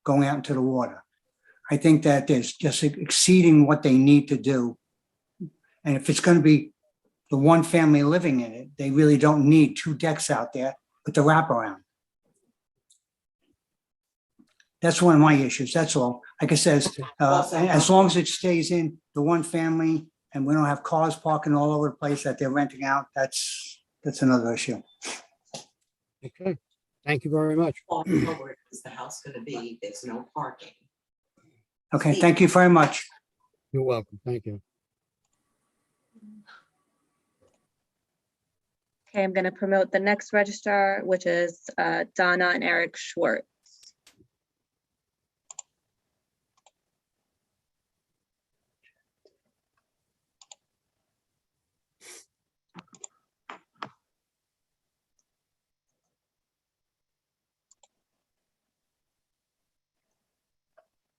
going out into the water. I think that there's just exceeding what they need to do. And if it's going to be the one family living in it, they really don't need 2 decks out there with the wraparound. That's one of my issues. That's all. Like I said, as long as it stays in the one family and we don't have cars parking all over the place that they're renting out, that's another issue. Okay, thank you very much. Is the house going to be, there's no parking. Okay, thank you very much. You're welcome. Thank you. Okay, I'm going to promote the next registrar, which is Donna and Eric Schwartz.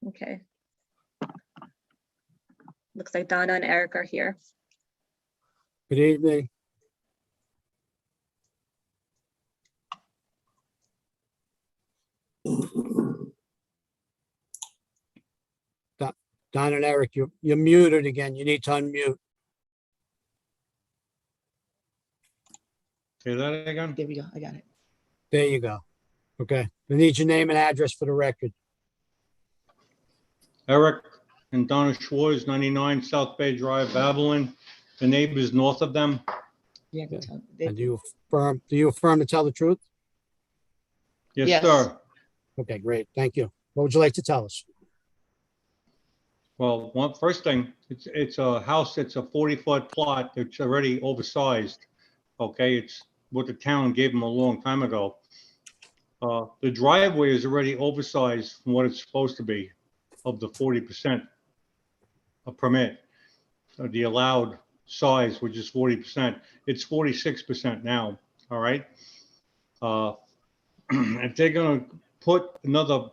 Okay. Looks like Donna and Eric are here. Good evening. Don and Eric, you're muted again. You need to unmute. Say that again? There we go. I got it. There you go. Okay. We need your name and address for the record. Eric and Donna Schwartz, 99 South Bay Drive, Babylon. The neighbors north of them. Yeah. And do you affirm to tell the truth? Yes, sir. Okay, great. Thank you. What would you like to tell us? Well, first thing, it's a house, it's a 40-foot plot, it's already oversized. Okay, it's what the town gave them a long time ago. The driveway is already oversized from what it's supposed to be of the 40% a permit. The allowed size, which is 40%, it's 46% now, all right? If they're gonna put another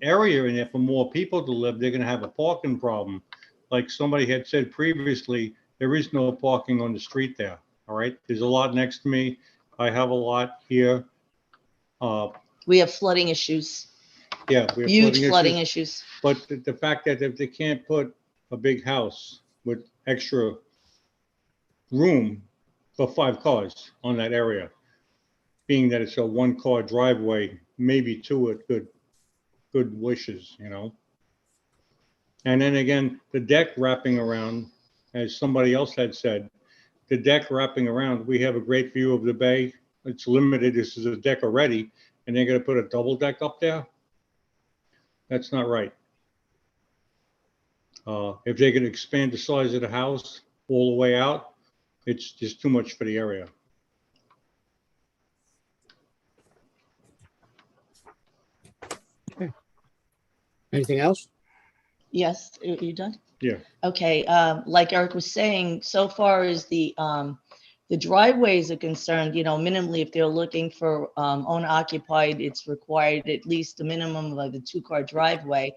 area in there for more people to live, they're gonna have a parking problem. Like somebody had said previously, there is no parking on the street there, all right? There's a lot next to me. I have a lot here. We have flooding issues, Yeah, we have huge flooding issues. But the fact that if they can't put a big house with extra room for 5 cars on that area, being that it's a 1-car driveway, maybe 2 at good wishes, you know? And then again, the deck wrapping around, as somebody else had said, the deck wrapping around, we have a great view of the bay. It's limited, this is a deck already, and they're gonna put a double deck up there? That's not right. If they can expand the size of the house all the way out, it's just too much for the area. Anything else? Yes, you done? Yeah. Okay, like Eric was saying, so far as the driveways are concerned, you know, minimally, if they're looking for owner occupied, it's required at least a minimum of a 2-car driveway.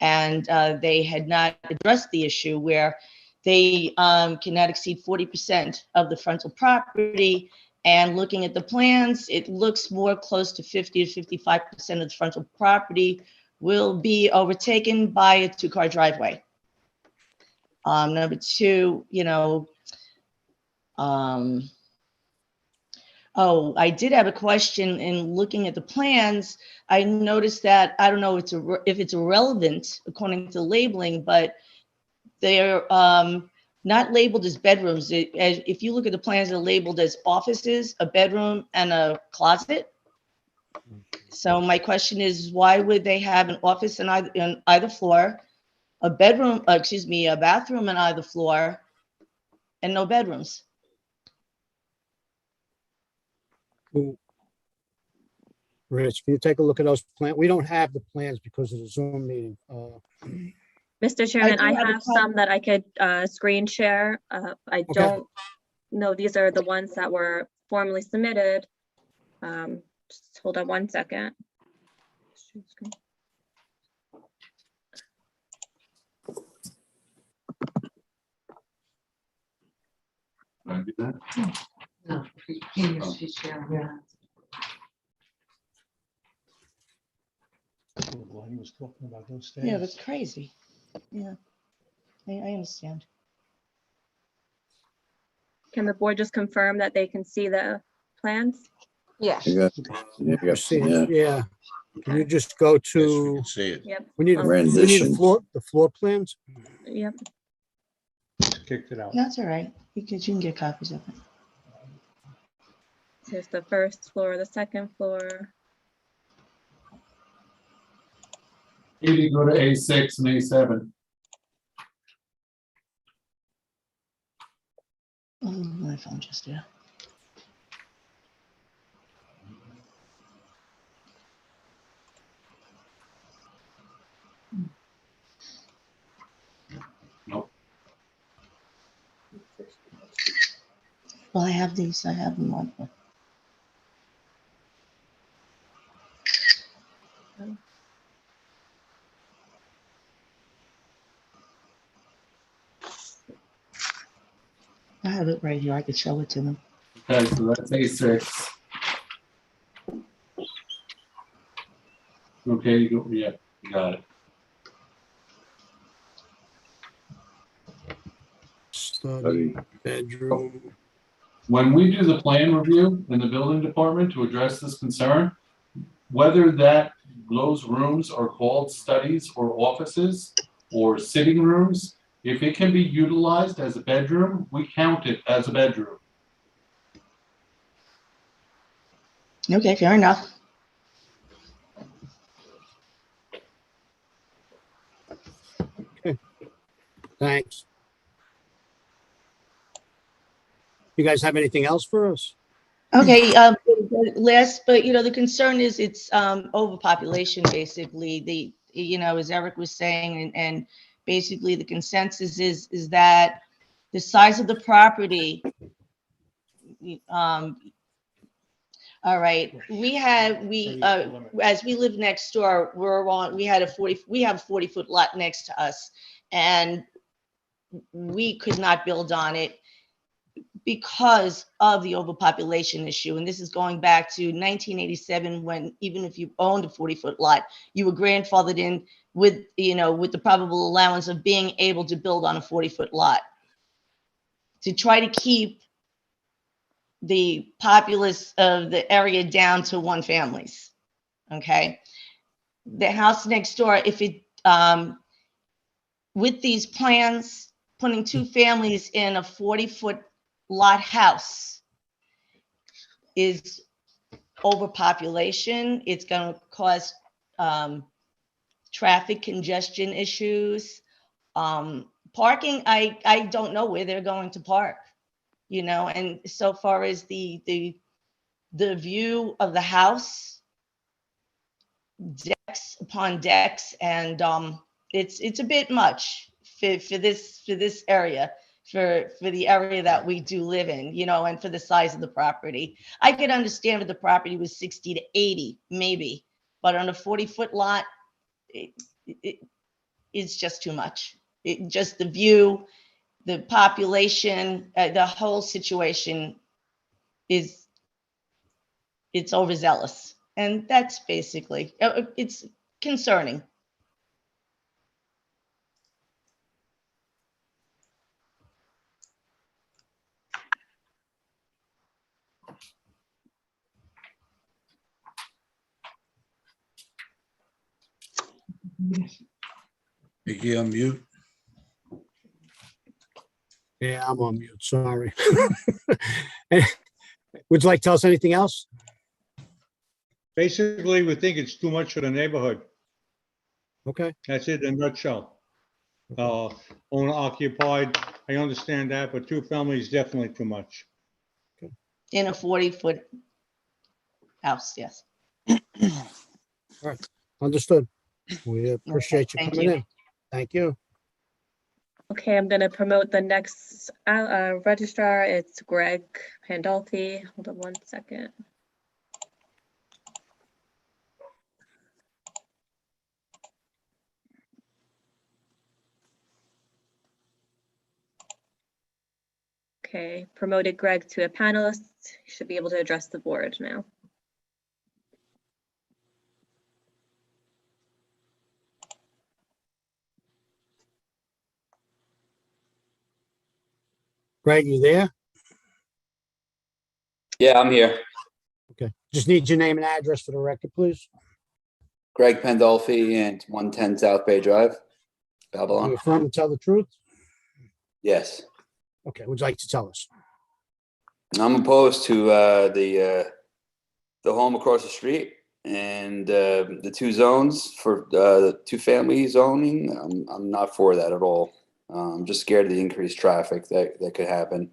And they had not addressed the issue where they cannot exceed 40% of the frontal property. And looking at the plans, it looks more close to 50 to 55% of the frontal property will be overtaken by a 2-car driveway. Number 2, you know, oh, I did have a question in looking at the plans. I noticed that, I don't know if it's irrelevant according to labeling, but they're not labeled as bedrooms. If you look at the plans, they're labeled as offices, a bedroom, and a closet. So my question is, why would they have an office on either floor, a bedroom, a bathroom on either floor, and no bedrooms? Rich, can you take a look at those plans? We don't have the plans because of the Zoom meeting. Mr. Chairman, do I have a have some that I could screen share. I don't know, these are the ones that were formally submitted. Just hold on one second. Can I do that? No, she's sharing. Yeah. While he was talking about those Yeah, stairs. that's crazy. Yeah, I understand. Can the board just confirm that they can see the plans? Yes. Yeah. Yeah. Can you just go to, See it. Yep. we need Rendition. the floor plans? Yep. Kicked it out. That's all right, because you can get copies of it. Here's the first floor, the second floor. 80, go to A6 and A7. Oh, my phone just did. Nope. Well, I have these, I have them on. I have it right here, I could show it to them. Okay, so that's A6. Okay, you go, yeah, you got it. Study, bedroom. When we do the plan review in the building department to address this concern, whether those rooms are called studies or offices or sitting rooms, if it can be utilized as a bedroom, we count it as a bedroom. Okay, fair enough. Thanks. You guys have anything else for us? Okay, last, but the concern is it's overpopulation, basically. As Eric was saying, and basically the consensus is that the size of the property, all right, as we live next door, we have a 40-foot lot next to us, and we could not build on it because of the overpopulation issue. And this is going back to 1987, when even if you owned a 40-foot lot, you were grandfathered in with the probable allowance of being able to build on a 40-foot lot. To try to keep the populace of the area down to one families, okay? The house next door, if it, with these plans, putting two families in a 40-foot lot house is overpopulation. It's going to cause traffic congestion issues. Parking, I don't know where they're going to park, and so far as the view of the house, decks upon decks, and it's a bit much for this area. For the area that we do live in, and for the size of the property. I could understand if the property was 60 to 80, maybe, but on a 40-foot lot, it's just too much. Just the view, the population, the whole situation it's overzealous. And that's basically, it's concerning. Mickey, unmute. Yeah, I'm on mute, sorry. Would you like to tell us anything else? Basically, we think it's too much for the neighborhood. Okay. That's it in a nutshell. Owner occupied, I understand that, but two families definitely too much. In a 40-foot house, yes. All right, understood. We appreciate you Thank coming you. in. Thank you. Okay, I'm gonna promote the next registrar. It's Greg Pandolfi. Hold on one second. Okay, promoted Greg to a panelist. He should be able to address the board now. Greg, you there? Yeah, I'm here. Okay, just need your name and address for the record, please. Greg Pandolfi and 110 South Bay Drive, You Babylon. affirm and tell the truth? Yes. Okay, would you like to tell us? I'm opposed to the home across the street and the two zones for the two family zoning. I'm not for that at all. I'm just scared of the increased traffic that could happen.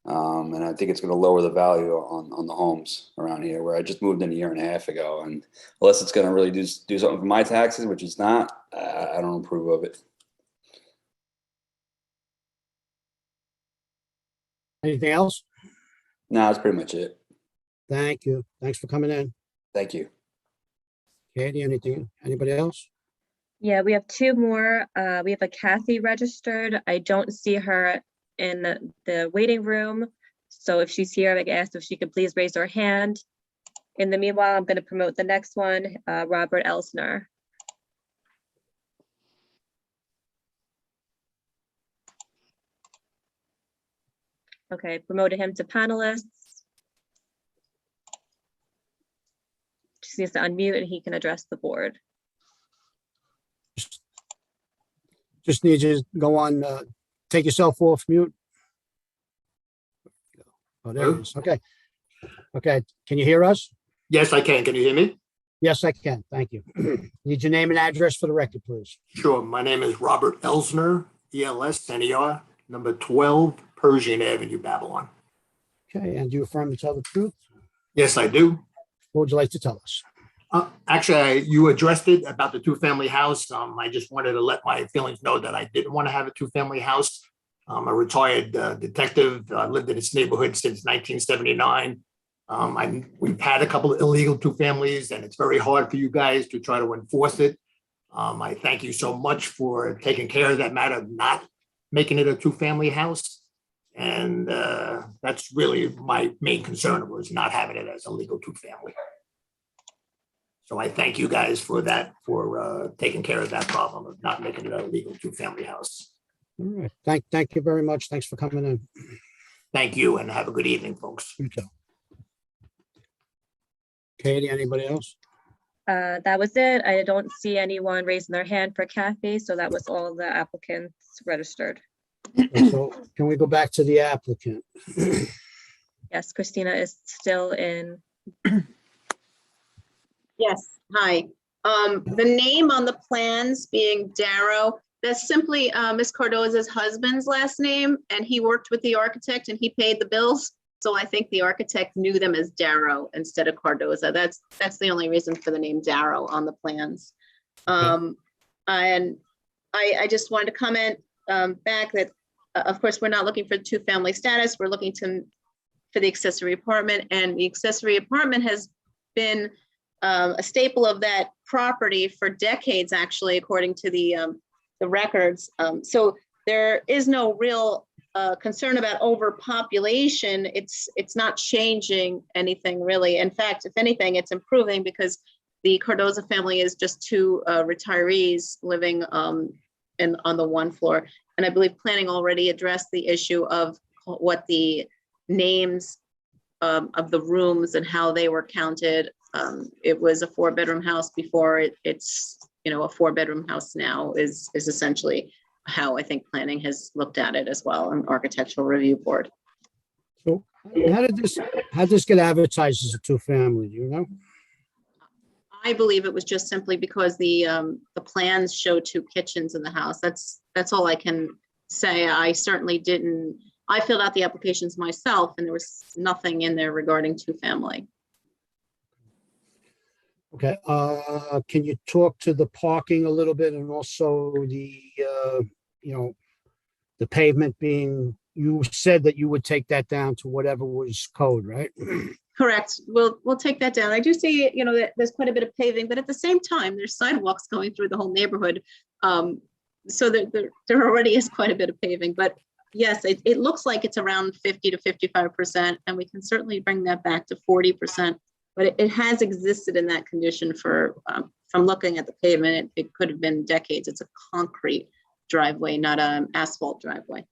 And I think it's going to lower the value on the homes around here, where I just moved in a year and a half ago. And unless it's going to really do something for my taxes, which it's not, I don't approve of it. Anything else? No, that's pretty much it. Thank you. Thanks for coming in. Thank you. Katie, anybody else? Yeah, we have two more. We have a Kathy registered. I don't see her in the waiting room. So if she's here, I asked if she could please raise her hand. In the meanwhile, I'm going to promote the next one, Robert Elsner. Okay, promoted him to panelists. Just needs to unmute and he can address the board. Just need you to go on, take yourself off mute. Oh, there it is. Okay. Okay, can you hear us? Yes, I can. Can you hear me? Yes, I can. Thank you. Need your name and address for the record, please. Sure. My name is Robert Elsner, ELS NER, number 12 Persian Avenue, Babylon. Okay, and do you affirm to tell the truth? Yes, I do. What would you like to tell us? Actually, you addressed it about the two-family house. I just wanted to let my feelings know that I didn't want to have a two-family house. I'm a retired detective. I lived in this neighborhood since 1979. We've had a couple of illegal two families, and it's very hard for you guys to try to enforce it. I thank you so much for taking care of that matter of not making it a two-family house. And that's really my main concern, was not having it as a legal two-family. So I thank you guys for that, for taking care of that problem of not making it a legal two-family house. All right, thank you very much. Thanks for coming in. Thank you, and have a good evening, folks. You too. Katie, anybody else? That was it. I don't see anyone raising their hand for Kathy, so that was all the applicants registered. So can we go back to the applicant? Yes, Christina is still in. Yes, hi. The name on the plans being Darrow, that's simply Ms. Cardoza's husband's last name, and he worked with the architect and he paid the bills. So I think the architect knew them as Darrow instead of Cardoza. That's the only reason for the name Darrow on the plans. And I just wanted to comment back that, of course, we're not looking for two-family status. We're looking for the accessory apartment, and the accessory apartment has been a staple of that property for decades, actually, according to the records. So there is no real concern about overpopulation. It's not changing anything really. In fact, if anything, it's improving because the Cardoza family is just two retirees living on the one floor. And I believe planning already addressed the issue of what the names of the rooms and how they were counted. It was a 4-bedroom house before. It's a 4-bedroom house now is essentially how I think planning has looked at it as well, an architectural review board. So how did this get advertised as a two-family, do you know? I believe it was just simply because the plans show 2 kitchens in the house. That's all I can say. I certainly didn't. I filled out the applications myself, and there was nothing in there regarding two-family. Okay, can you talk to the parking a little bit, and also the, the pavement being, you said that you would take that down to whatever was code, right? Correct. We'll take that down. I do see, that there's quite a bit of paving, but at the same time, there's sidewalks going through the whole neighborhood. So there already is quite a bit of paving, but yes, it looks like it's around 50 to 55%, and we can certainly bring that back to 40%. But it has existed in that condition for, from looking at the pavement, it could have been decades. It's a concrete driveway, not an asphalt driveway.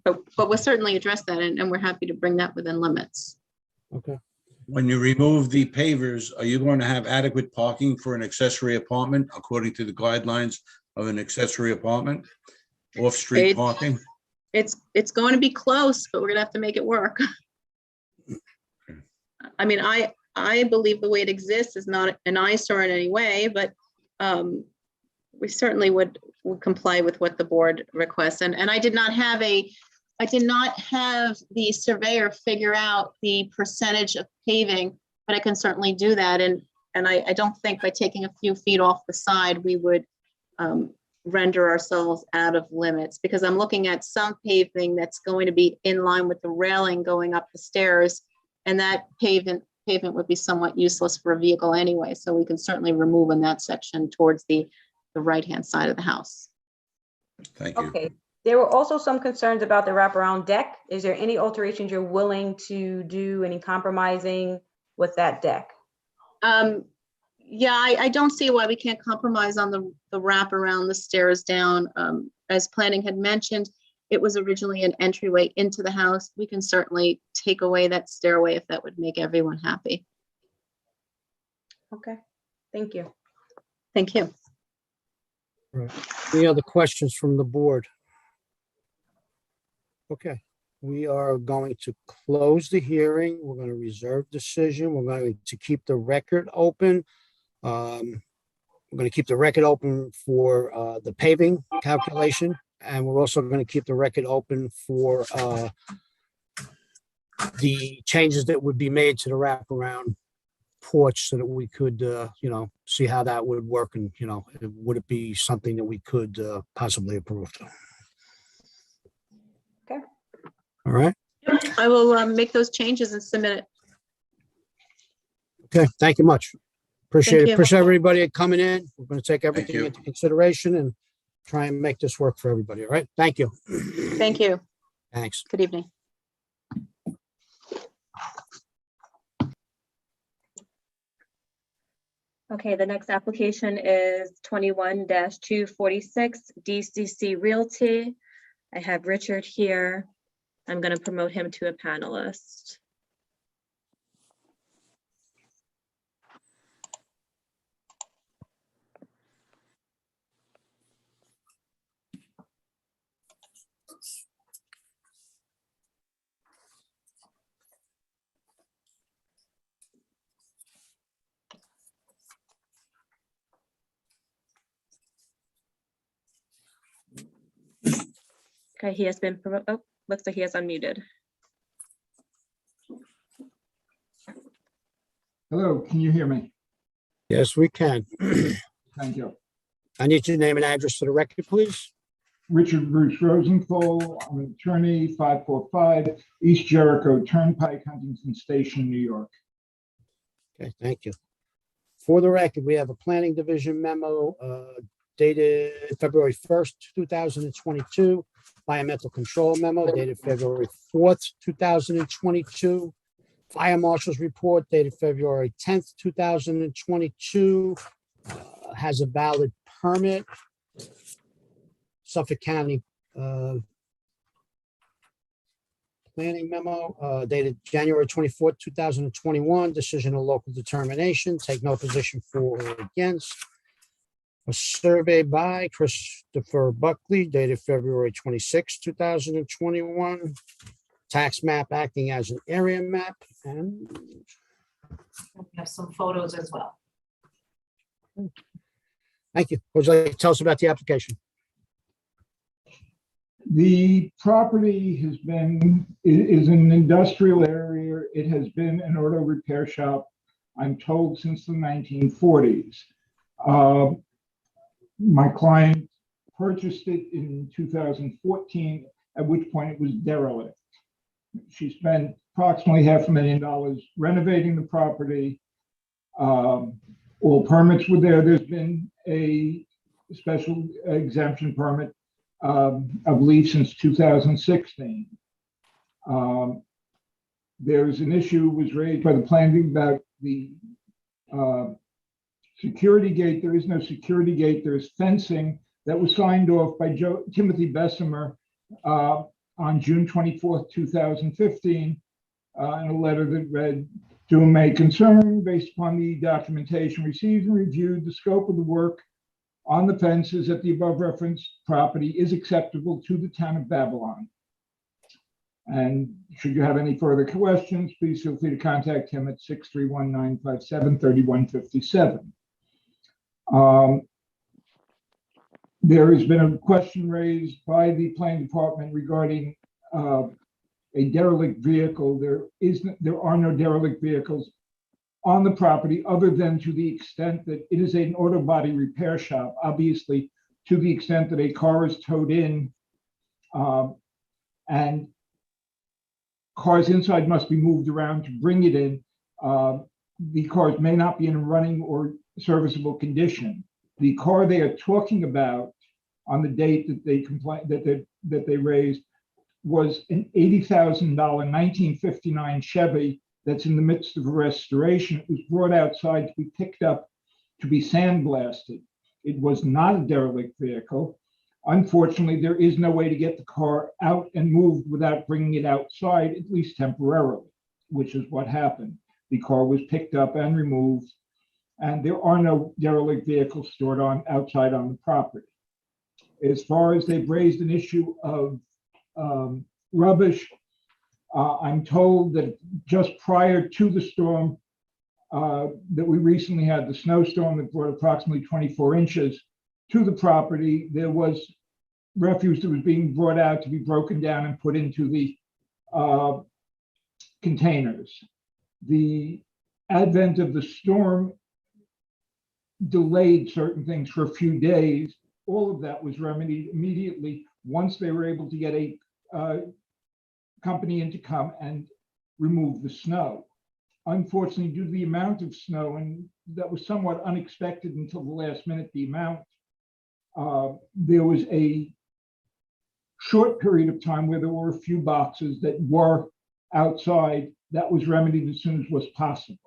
But we'll certainly address that, and we're happy to bring that within limits. Okay. When you remove the pavers, are you going to have adequate parking for an accessory apartment according to the guidelines of an accessory apartment? Off-street parking? It's going to be close, but we're gonna have to make it work. I mean, I believe the way it exists is not an eyesore in any way, but we certainly would comply with what the board requests. And I did not have the surveyor figure out the percentage of paving, but I can certainly do that. And I don't think by taking a few feet off the side, we would render ourselves out of limits, because I'm looking at some paving that's going to be in line with the railing going up the stairs. And that pavement would be somewhat useless for a vehicle anyway. So we can certainly remove in that section towards the right-hand side of the house. Thank you. Okay. There were also some concerns about the wraparound deck. Is there any alterations you're willing to do, any compromising with that deck? Yeah, I don't see why we can't compromise on the wrap around the stairs down. As planning had mentioned, it was originally an entryway into the house. We can certainly take away that stairway if that would make everyone happy. Okay, thank you. Thank you. Right. Any other questions from the board? Okay, we are going to close the hearing. We're going to reserve decision. We're going to keep the record open. We're going to keep the record open for the paving calculation, and we're also going to keep the record open for the changes that would be made to the wraparound porch so that we could, see how that would work and, would it be something that we could possibly approve? Okay. All right. I will make those changes and submit it. Okay. Thank you much. Appreciate Thank it. you. Appreciate everybody coming in. We're going to take everything you. into consideration and try and make this work for everybody. All right. Thank you. Thank you. Thanks. Good evening. Okay, the next application is 21-246 DCC Realty. I have Richard here. I'm going to promote him to a panelist. Okay, he has been, oh, looks like he has unmuted. Hello, can you hear me? Yes, we can. Thank you. I need your name and address for the record, please. Richard Bruce Rosenthal, I'm an attorney, 545 East Jericho Turnpike, Huntington Station, New York. Okay, thank you. For the record, we have a planning division memo dated February 1st, 2022, environmental control memo dated February 4th, 2022, fire marshal's report dated February 10th, 2022, has a valid permit. Suffolk County planning memo dated January 24th, 2021, decision of local determination, take no position for or against. A survey by Christopher Buckley dated February 26, 2021. Tax map acting as an area map, and We have some photos as well. thank you. Would you like to tell us about the application? The property is an industrial area. It has been an auto repair shop, I'm told, since the 1940s. My client purchased it in 2014, at which point it was derelict. She spent approximately $500,000 renovating the property. All permits were there. There's been a special exemption permit, I believe, since 2016. There's an issue was raised by the planning about the security gate. There is no security gate. There's fencing that was signed off by Timothy Bessemer on June 24th, 2015, in a letter that read, "To whom may concern, based upon the documentation received and reviewed, the scope of the work on the fences at the above referenced property is acceptable to the town of Babylon. And should you have any further questions, please feel free to contact him at 631-957-3157. There has been a question raised by the planning department regarding a derelict vehicle. There are no derelict vehicles on the property, other than to the extent that it is an auto body repair shop. Obviously, to the extent that a car is towed in and cars inside must be moved around to bring it in, the cars may not be in running or serviceable condition. The car they are talking about on the date that they complained that they raised was an $80,000 1959 Chevy that's in the midst of a restoration. It was brought outside to be picked up to be sandblasted. It was not a derelict vehicle. Unfortunately, there is no way to get the car out and moved without bringing it outside, at least temporarily, which is what happened. The car was picked up and removed, and there are no derelict vehicles stored outside on the property. As far as they've raised an issue of rubbish, I'm told that just prior to the storm, that we recently had the snowstorm that brought approximately 24 inches to the property. There was refuse that was being brought out to be broken down and put into the containers. The advent of the storm delayed certain things for a few days. All of that was remedied immediately once they were able to get a company in to come and remove the snow. Unfortunately, due to the amount of snow, and that was somewhat unexpected until the last minute, the amount, there was a short period of time where there were a few boxes that were outside. That was remedied as soon as was possible.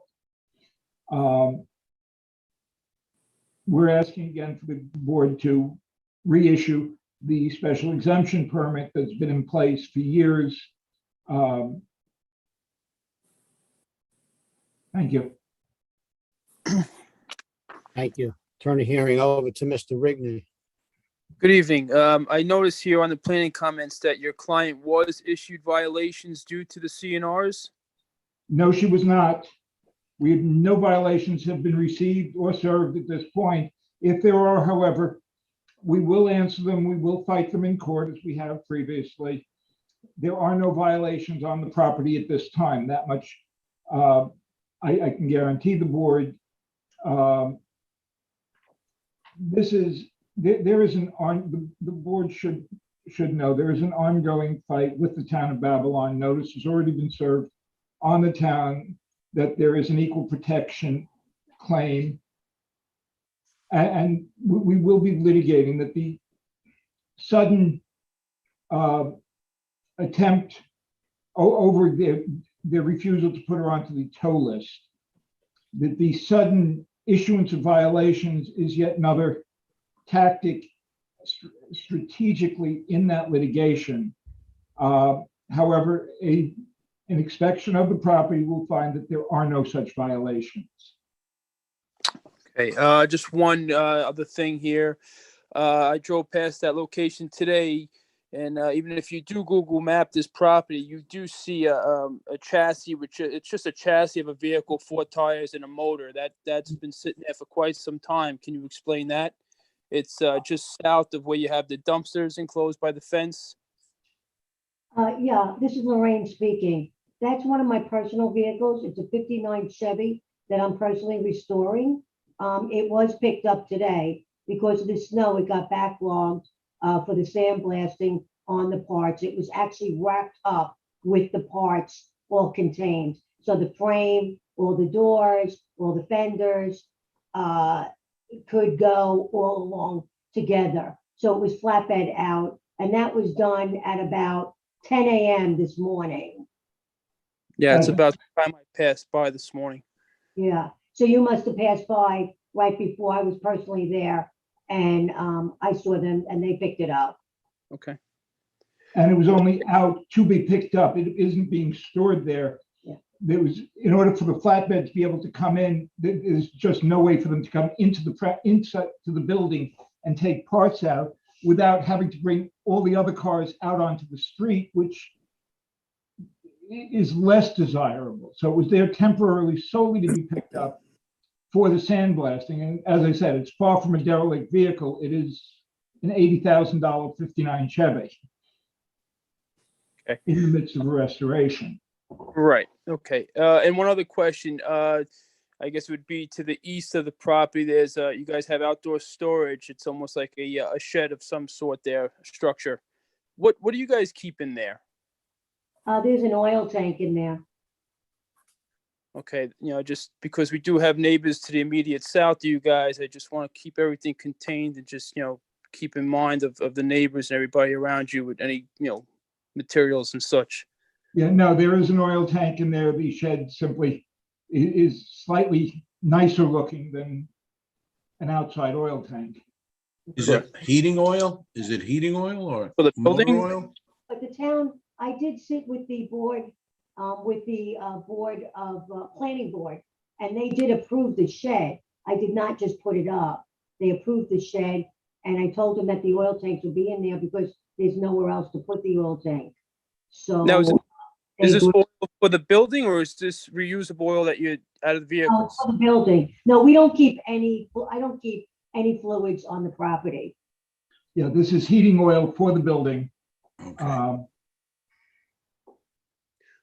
We're asking again for the board to reissue the special exemption permit that's been in place for years. Thank you. Thank you. Turn the hearing over to Mr. Rigney. Good evening. I noticed here on the planning comments that your client was issued violations due to the CNRs. No, she was not. We have no violations have been received or served at this point. If there are, however, we will answer them. We will fight them in court as we have previously. There are no violations on the property at this time. That much I can guarantee the board. The board should know there is an ongoing fight with the town of Babylon. Notice has already been served on the town that there is an equal protection claim. And we will be litigating that the sudden attempt over their refusal to put her onto the tow list, that the sudden issuance of violations is yet another tactic strategically in that litigation. However, an inspection of the property will find that there are no such violations. Okay, just one other thing here. I drove past that location today, and even if you do Google map this property, you do see a chassis, which it's just a chassis of a vehicle, 4 tires and a motor. That's been sitting there for quite some time. Can you explain that? It's just south of where you have the dumpsters enclosed by the fence. Yeah, this is Lorraine speaking. That's one of my personal vehicles. It's a 59 Chevy that I'm personally restoring. It was picked up today because of the snow. It got backlogged for the sandblasting on the parts. It was actually wrapped up with the parts all contained. So the frame, all the doors, all the fenders could go all along together. So it was flatbed out, and that was done at about 10 a.m. this morning. Yeah, it's about the time I passed by this morning. Yeah, so you must have passed by right before I was personally there, and I saw them and they picked it up. Okay. And it was only out to be picked up. It isn't being stored there. Yeah. There was, in order for the flatbed to be able to come in, there's just no way for them to come into inside to the building and take parts out without having to bring all the other cars out onto the street, which is less desirable. So it was there temporarily solely to be picked up for the sandblasting. And as I said, it's far from a derelict vehicle. It is an $80,000 59 Chevy. Okay. In the midst of a restoration. Right. Okay. And one other question, I guess it would be to the east of the property. There's you guys have outdoor storage. It's almost like a shed of some sort there, structure. What do you guys keep in there? There's an oil tank in there. Okay, just because we do have neighbors to the immediate south of you guys, I just want to keep everything contained and just, keep in mind of the neighbors and everybody around you with any, materials and such. Yeah, no, there is an oil tank in there. The shed simply is slightly nicer looking than an outside oil tank. Is it heating oil? Is it heating oil or for the motor building? oil? But the town, I did sit with the board, planning board, and they did approve the shed. I did not just put it up. They approved the shed, and I told them that the oil tanks would be in there because there's nowhere else to put the oil tank. So Now, Is They this do- oil for the building or is this reusable oil that you out of the Oh, vehicles? for the building. No, we don't keep any, I don't keep any fluids on the property. Yeah, this is heating oil for the building. Okay.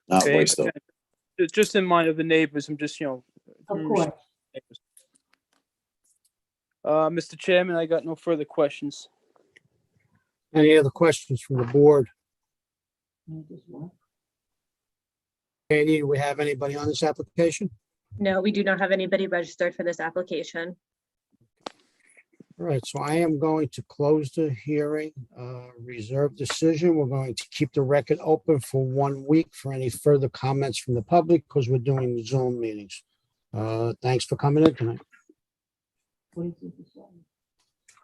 Not Okay, waste oil. just in mind of the neighbors, I'm just, Of course. Mr. Chairman, I got no further questions. Any other questions from the board? Katie, do we have anybody on this application? No, we do not have anybody registered for this application. All right, so I am going to close the hearing, reserve decision. We're going to keep the record open for 1 week for any further comments from the public because we're doing Zoom meetings. Thanks for coming in tonight.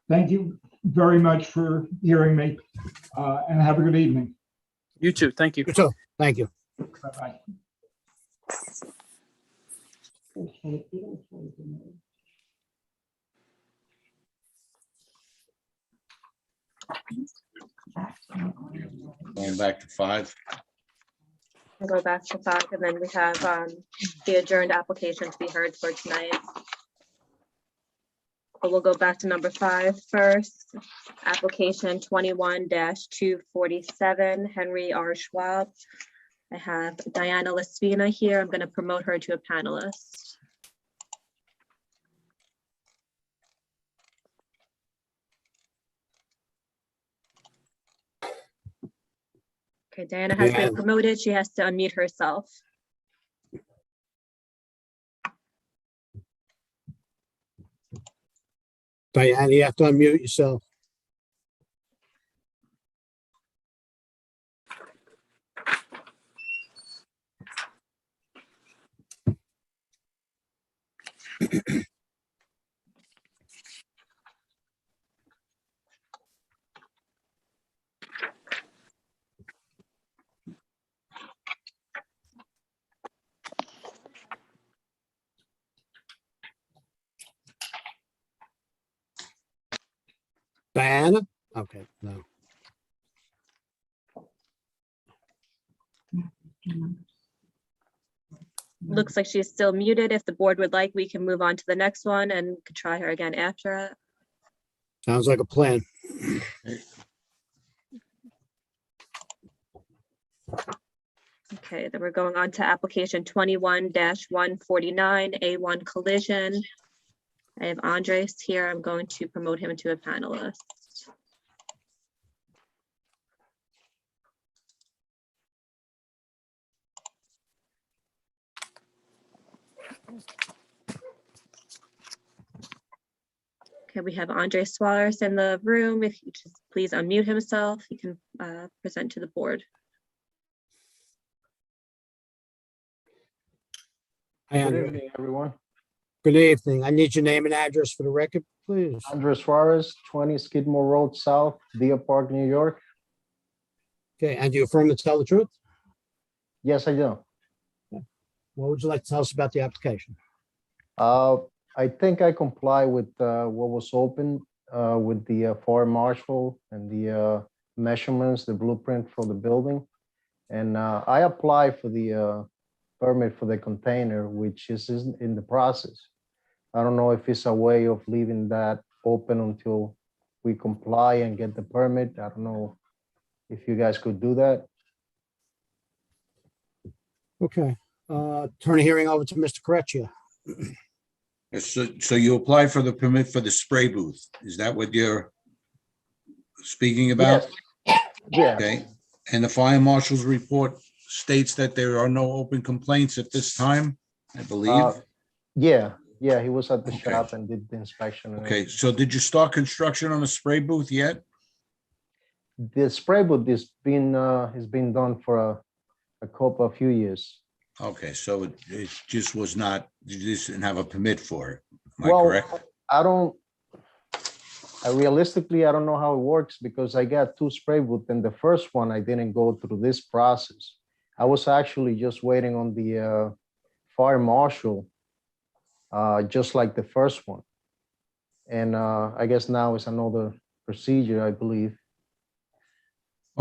Thank you very much for hearing me, and have a good evening. You too. Thank you. You too. Thank you. Bye-bye. Going back to 5. We'll go back to 5 and then we have the adjourned application to be heard for tonight. But we'll go back to number 5 first. Application 21-247, Henry R. Schwab. I have Diana Laspina here. I'm going to promote her to a panelist. Okay, Diana has been promoted. She has to unmute herself. Diana, you have to unmute yourself. Diana? Okay, no. Looks like she's still muted. If the board would like, we can move on to the next one and could try her again after it. Sounds like a plan. Okay, then we're going on to application 21-149, A1 Collision. I have Andres here. I'm going to promote him to a panelist. Okay, we have Andre Suarez in the room. If you just please unmute himself, he can present to the board. Hi, Good Andre. evening, everyone. Good evening. I need your name and address for the record, please. Andres Suarez, 20 Skidmore Road South, Deer Park, New York. Okay, and you affirm to tell the truth? Yes, I do. What would you like to tell us about the application? I think I comply with what was open with the fire marshal and the measurements, the blueprint for the building. And I applied for the permit for the container, which is in the process. I don't know if it's a way of leaving that open until we comply and get the permit. I don't know if you guys could do that. Okay, turn the hearing over to Mr. Correcchia. So you apply for the permit for the spray booth. Is that what you're speaking about? Yeah. Okay. And the fire marshal's report states that there are no open complaints at this time, I believe. Yeah, he was at the Okay. shop and did the inspection. and Okay, so did you start construction on the spray booth yet? The spray booth has been done for a few years. Okay, so it just was not, you just didn't have a permit for it. Am I Well, correct? realistically, I don't know how it works because I got 2 spray booths and the first one, I didn't go through this process. I was actually just waiting on the fire marshal, just like the first one. And I guess now it's another procedure, I believe.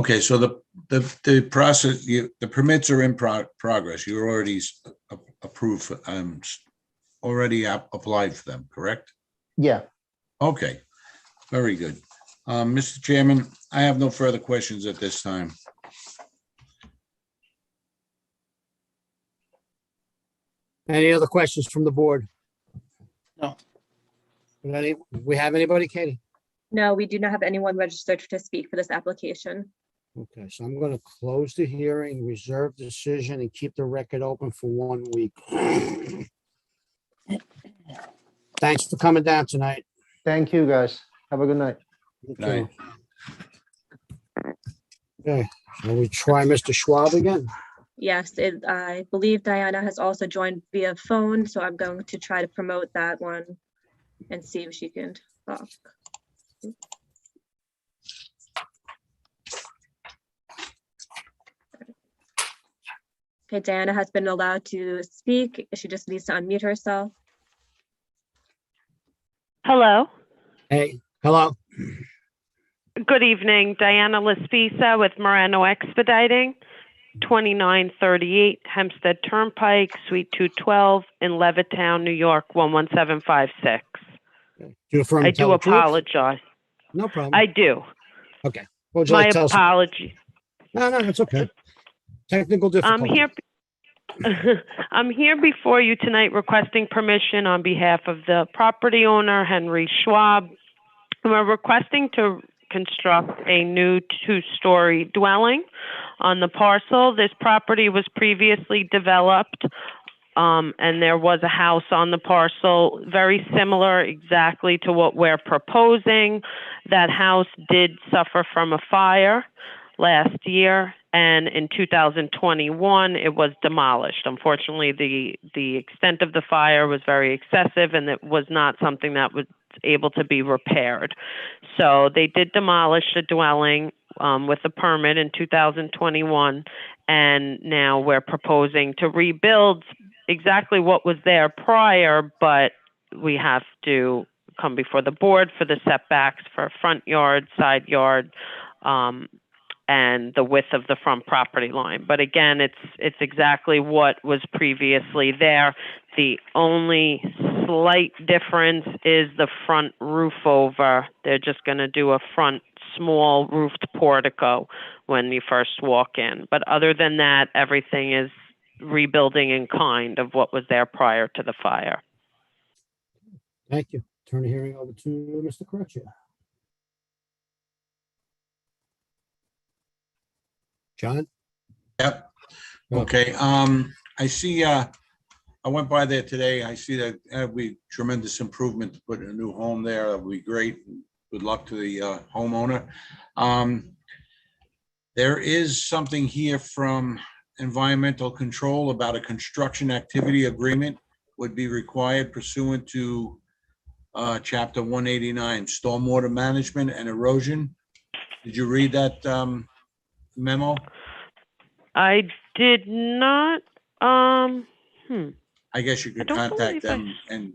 Okay, so the process, the permits are in progress. You're already approved, already applied for them, correct? Yeah, Okay, very good. Mr. Chairman, I have no further questions at this time. Any other questions from the board? No. We have anybody, Katie? No, we do not have anyone registered to speak for this application. Okay, so I'm going to close the hearing, reserve decision, and keep the record open for 1 week. Thanks for coming down tonight. thank you, guys. Have a good night. Night. Okay, shall we try Mr. Schwab again? Yes, I believe Diana has also joined via phone, so I'm going to try to promote that one and see if she can talk. Okay, Diana has been allowed to speak. She just needs to unmute herself. Hello. Hey, hello. Good evening. Diana Laspisa with Moreno Expediting, 2938 Hempstead Turnpike, Suite 212 in Levittown, New York, 11756. Do you affirm I to tell do the truth? apologize. No problem. I do. Okay. What would you like My to tell us? apology. No, that's okay. Technical difficulty. I'm here before you tonight requesting permission on behalf of the property owner, Henry Schwab. We're requesting to construct a new two-story dwelling on the parcel. This property was previously developed, and there was a house on the parcel very similar exactly to what we're proposing. That house did suffer from a fire last year, and in 2021 it was demolished. Unfortunately, the extent of the fire was very excessive, and it was not something that was able to be repaired. So they did demolish the dwelling with a permit in 2021, and now we're proposing to rebuild exactly what was there prior, but we have to come before the board for the setbacks for front yard, side yard, and the width of the front property line. But again, it's exactly what was previously there. The only slight difference is the front roof over. They're just going to do a front small roofed portico when you first walk in. But other than that, everything is rebuilding in kind of what was there prior to the fire. Thank you. Turn the hearing over to Mr. Crutcher. John? Yep. Okay, I see, I went by there today. I see that that'd be tremendous improvement to put a new home there. That would be great. Good luck to the homeowner. There is something here from environmental control about a construction activity agreement would be required pursuant to chapter 189, stormwater management and erosion. Did you read that memo? I did not. I guess you could contact them and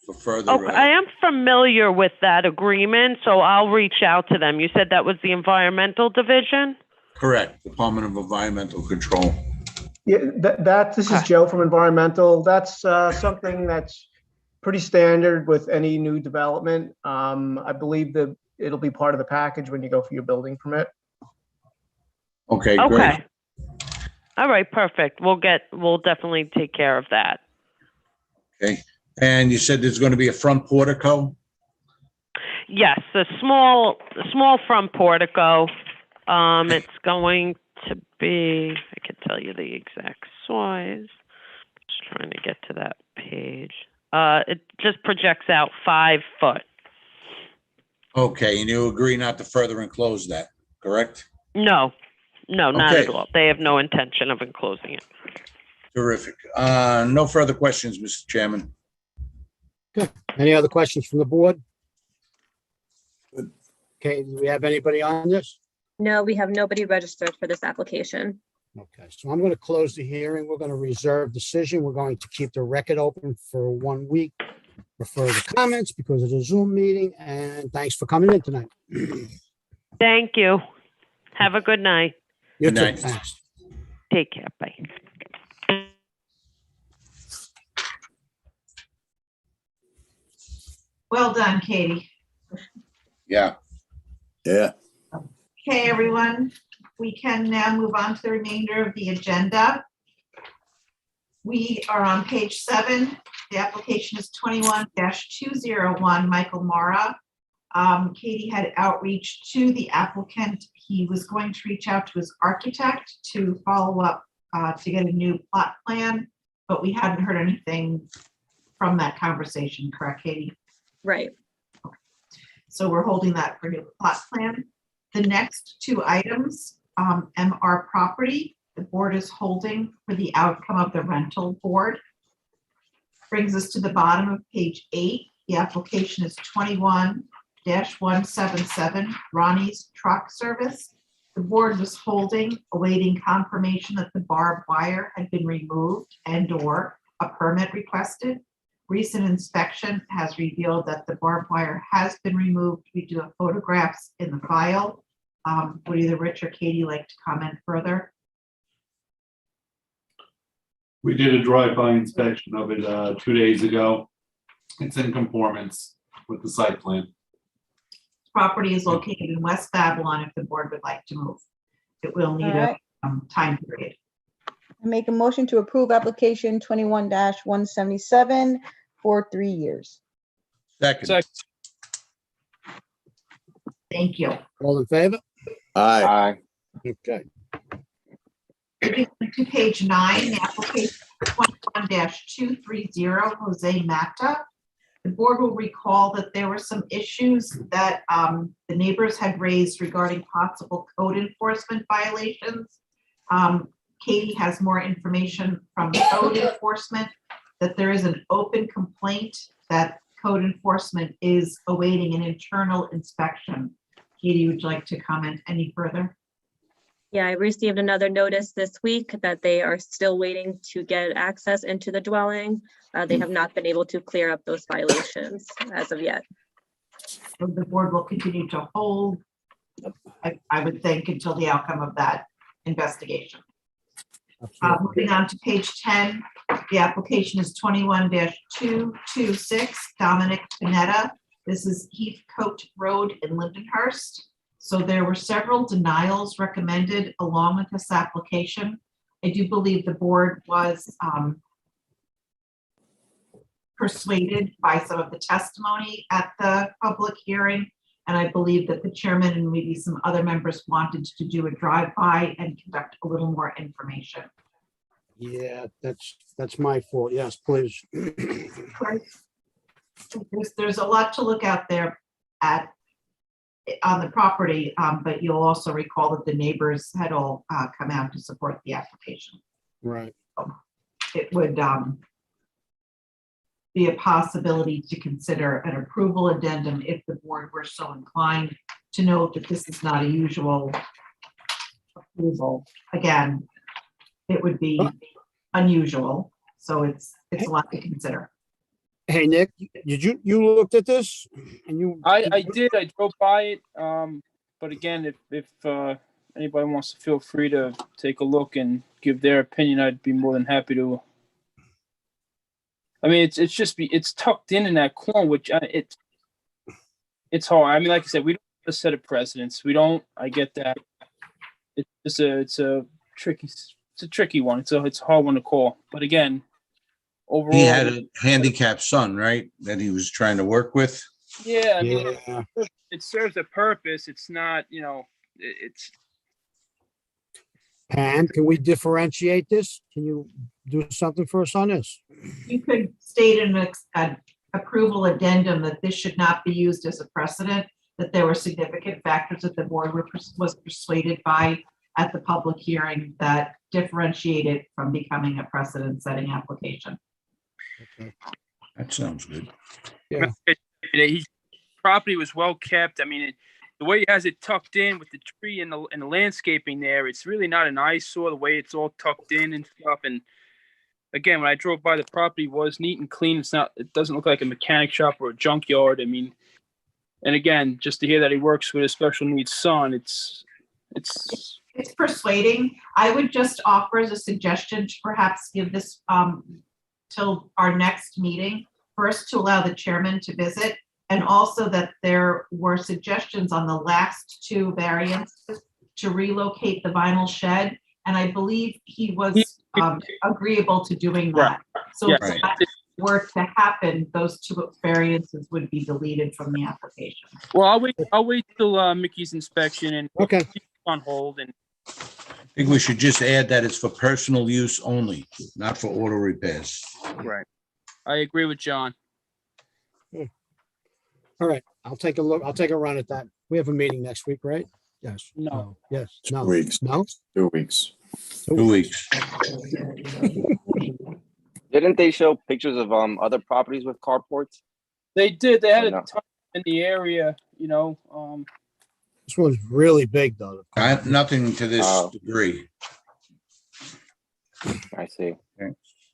for further. Okay, I am familiar with that agreement, so I'll reach out to them. You said that was the environmental division? Correct, Department of Environmental Control. Yeah, this is Joe from Environmental. That's something that's pretty standard with any new development. I believe that it'll be part of the package when you go for your building permit. Okay, Okay. great. All right, perfect. We'll definitely take care of that. Okay, and you said there's going to be a front portico? Yes, a small front portico. It's going to be, I can tell you the exact size. Just trying to get to that page. It just projects out 5 foot. Okay, and you agree not to further enclose that, correct? No, not Okay. at all. They have no intention of enclosing it. Terrific. No further questions, Mr. Chairman. Good. Any other questions from the board? Okay, do we have anybody on this? No, we have nobody registered for this application. Okay, so I'm going to close the hearing. We're going to reserve decision. We're going to keep the record open for 1 week for further comments because of the Zoom meeting. And thanks for coming in tonight. Thank you. Have a good night. You Good too. night. Thanks. Take care. Bye. Well done, Katie. Yeah. Yeah. Okay, everyone, we can now move on to the remainder of the agenda. We are on page 7. The application is 21-201, Michael Mara. Katie had outreach to the applicant. He was going to reach out to his architect to follow up to get a new plot plan, but we hadn't heard anything from that conversation, correct, Katie? Right. So we're holding that for new plot plan. The next 2 items, MR property, the board is holding for the outcome of the rental board. Brings us to the bottom of page 8. The application is 21-177, Ronnie's Truck Service. The board was holding, awaiting confirmation that the barbed wire had been removed and/or a permit requested. Recent inspection has revealed that the barbed wire has been removed. We do have photographs in the file. Would either Rich or Katie like to comment further? We did a drive-by inspection of it 2 days ago. It's in conformance with the site plan. Property is located in West Babylon if the board would like to move. It will need a time period. I make a motion to approve application 21-177 for 3 years. Second. Thank you. All in favor? Aye. Okay. Moving to page 9, the application 21-230, Jose Mata. The board will recall that there were some issues that the neighbors had raised regarding possible code enforcement violations. Katie has more information from code enforcement that there is an open complaint that code enforcement is awaiting an internal inspection. Katie, would you like to comment any further? Yeah, I received another notice this week that they are still waiting to get access into the dwelling. They have not been able to clear up those violations as of yet. So the board will continue to hold, I would think, until the outcome of that investigation. Moving on to page 10, the application is 21-226, Dominic Panetta. This is Heathcote Road in Lindenhurst. So there were several denials recommended along with this application. I do believe the board was persuaded by some of the testimony at the public hearing. And I believe that the chairman and maybe some other members wanted to do a drive-by and conduct a little more information. Yeah, that's my fault. Yes, please. There's a lot to look out there on the property, but you'll also recall that the neighbors had all come out to support the application. Right. It would be a possibility to consider an approval addendum if the board were so inclined to note that this is not a usual approval. Again, it would be unusual, so it's a lot to consider. Hey, Nick, did you looked at this? And I did. I drove by it. But again, if anybody wants to, feel free to take a look and give their opinion. I'd be more than happy to. I mean, it's tucked in that corner, which it's hard. I mean, like I said, we don't have a set of precedents. We don't. I get that. It's a tricky one. It's a hard one to call. But again, overall, He had a handicapped son, right? That he was trying to work with. yeah. I mean, it serves a purpose. It's not, it's. Pam, can we differentiate this? Can you do something for us on this? You could state in an approval addendum that this should not be used as a precedent, that there were significant factors that the board was persuaded by at the public hearing that differentiated from becoming a precedent-setting application. Okay. That sounds good. Yeah. His property was well kept. I mean, the way he has it tucked in with the tree and the landscaping there, it's really not an eyesore. The way it's all tucked in and stuff. And again, when I drove by, the property was neat and clean. It doesn't look like a mechanic shop or a junkyard. I mean, and again, just to hear that he works with a special needs son, it's It's persuading. I would just offer as a suggestion to perhaps give this till our next meeting. First, to allow the chairman to visit, and also that there were suggestions on the last two variances to relocate the vinyl shed. And I believe he was agreeable to doing that. So if that were to happen, those two variances would be deleted from the application. Well, I'll wait till Mickey's inspection and Okay. keep it on hold. And I think we should just add that it's for personal use only, not for auto repairs. right, I agree with John. All right, I'll take a look. I'll take a run at that. We have a meeting next week, right? Yes. No. Yes. No. 2 weeks. No. 2 weeks. 2 weeks. Didn't they show pictures of other properties with carports? They did. They had a No. ton in the area, you know. This one's really big, though. Nothing to this degree. I see.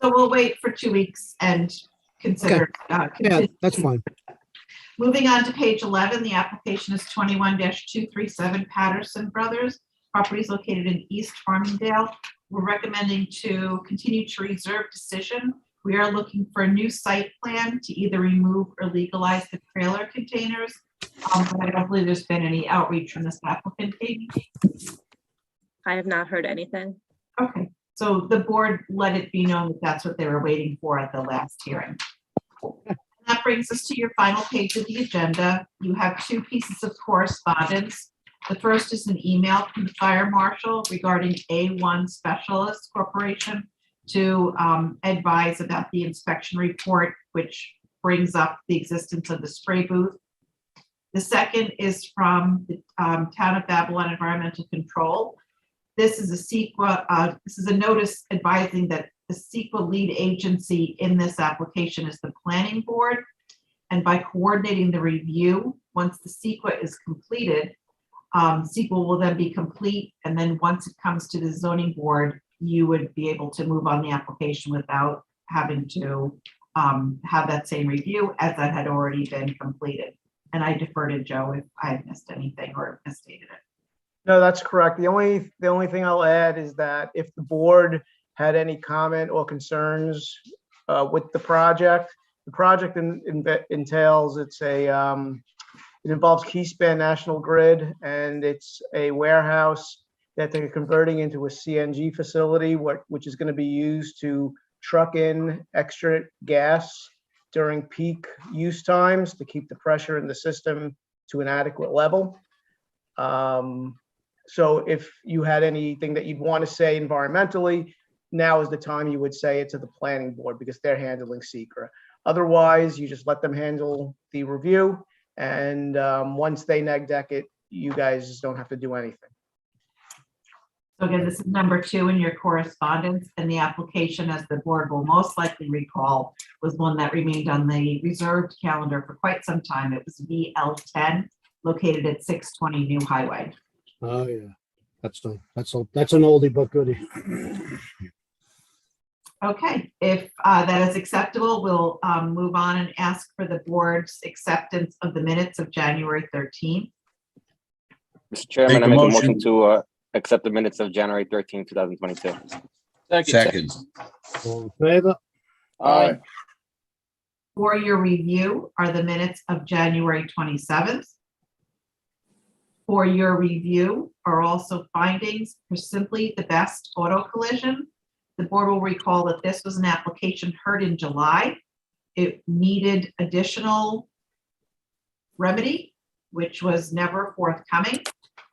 So we'll wait for 2 weeks and consider. Yeah, that's fine. Moving on to page 11, the application is 21-237 Patterson Brothers. Properties located in East Farmingdale. We're recommending to continue to reserve decision. We are looking for a new site plan to either remove or legalize the trailer containers. But I don't believe there's been any outreach from this applicant, Katie. I have not heard anything. Okay, so the board let it be known that that's what they were waiting for at the last hearing. That brings us to your final page of the agenda. You have two pieces of correspondence. The first is an email from the fire marshal regarding A1 Specialist Corporation to advise about the inspection report, which brings up the existence of the spray booth. The second is from the Town of Babylon Environmental Control. This is a notice advising that the CEQA lead agency in this application is the planning board. And by coordinating the review, once the CEQA is completed, CEQA will then be complete. And then once it comes to the zoning board, you would be able to move on the application without having to have that same review, as that had already been completed. And I defer to Joe if I had missed anything or misstated it. No, that's correct. The only thing I'll add is that if the board had any comment or concerns with the project entails it involves Keyspan National Grid, and it's a warehouse that they're converting into a CNG facility, which is going to be used to truck in extra gas during peak use times to keep the pressure in the system to an adequate level. So if you had anything that you'd want to say environmentally, now is the time you would say it to the planning board, because they're handling SECRA. Otherwise, you just let them handle the review, and once they neg deck it, you guys just don't have to do anything. So again, this is number 2 in your correspondence, and the application, as the board will most likely recall, was one that remained on the reserved calendar for quite some time. It was VL10, located at 620 New Highway. Oh, yeah. That's an oldie but goodie. Okay, if that is acceptable, we'll move on and ask for the board's acceptance of the minutes of January 13th. Mr. Chairman, I make a motion to accept the minutes of January 13, 2022. Second. All in favor? Aye. For your review are the minutes of January 27th. For your review are also findings for Simply the Best Auto Collision. The board will recall that this was an application heard in July. It needed additional remedy, which was never forthcoming.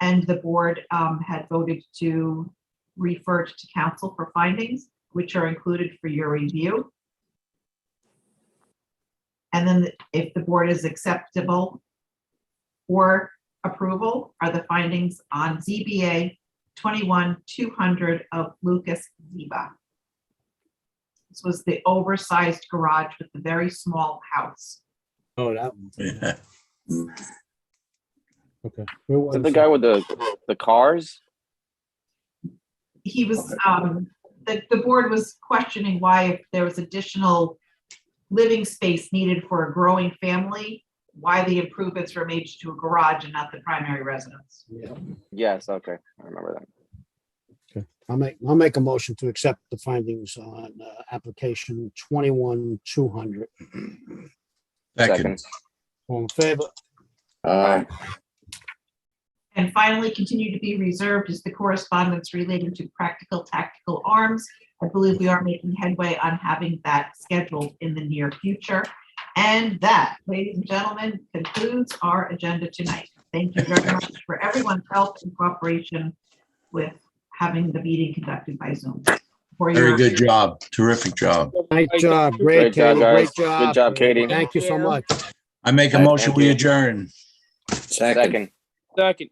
And the board had voted to refer it to council for findings, which are included for your review. And then if the board is acceptable for approval are the findings on ZBA 21-200 of Lucas Ziba. This was the oversized garage with the very small house. Oh, that one. Yeah. Okay. Is it the guy with the cars? He was, the board was questioning why if there was additional living space needed for a growing family, why the improvements were made to a garage and not the primary residence. Yes, okay, I remember that. I'll make a motion to accept the findings on application 21-200. Second. All in favor? And finally, continue to be reserved is the correspondence relating to Practical Tactical Arms. I believe we are making headway on having that scheduled in the near future. And that, ladies and gentlemen, concludes our agenda tonight. Thank you very much for everyone's help and cooperation with having the meeting conducted by Zoom. Very good job. Terrific job. Nice job. Great, Great job, Katie. guys. Great job. Good job, Katie. Thank you so much. I make a All right, motion, thank we you. adjourn. Second. Second.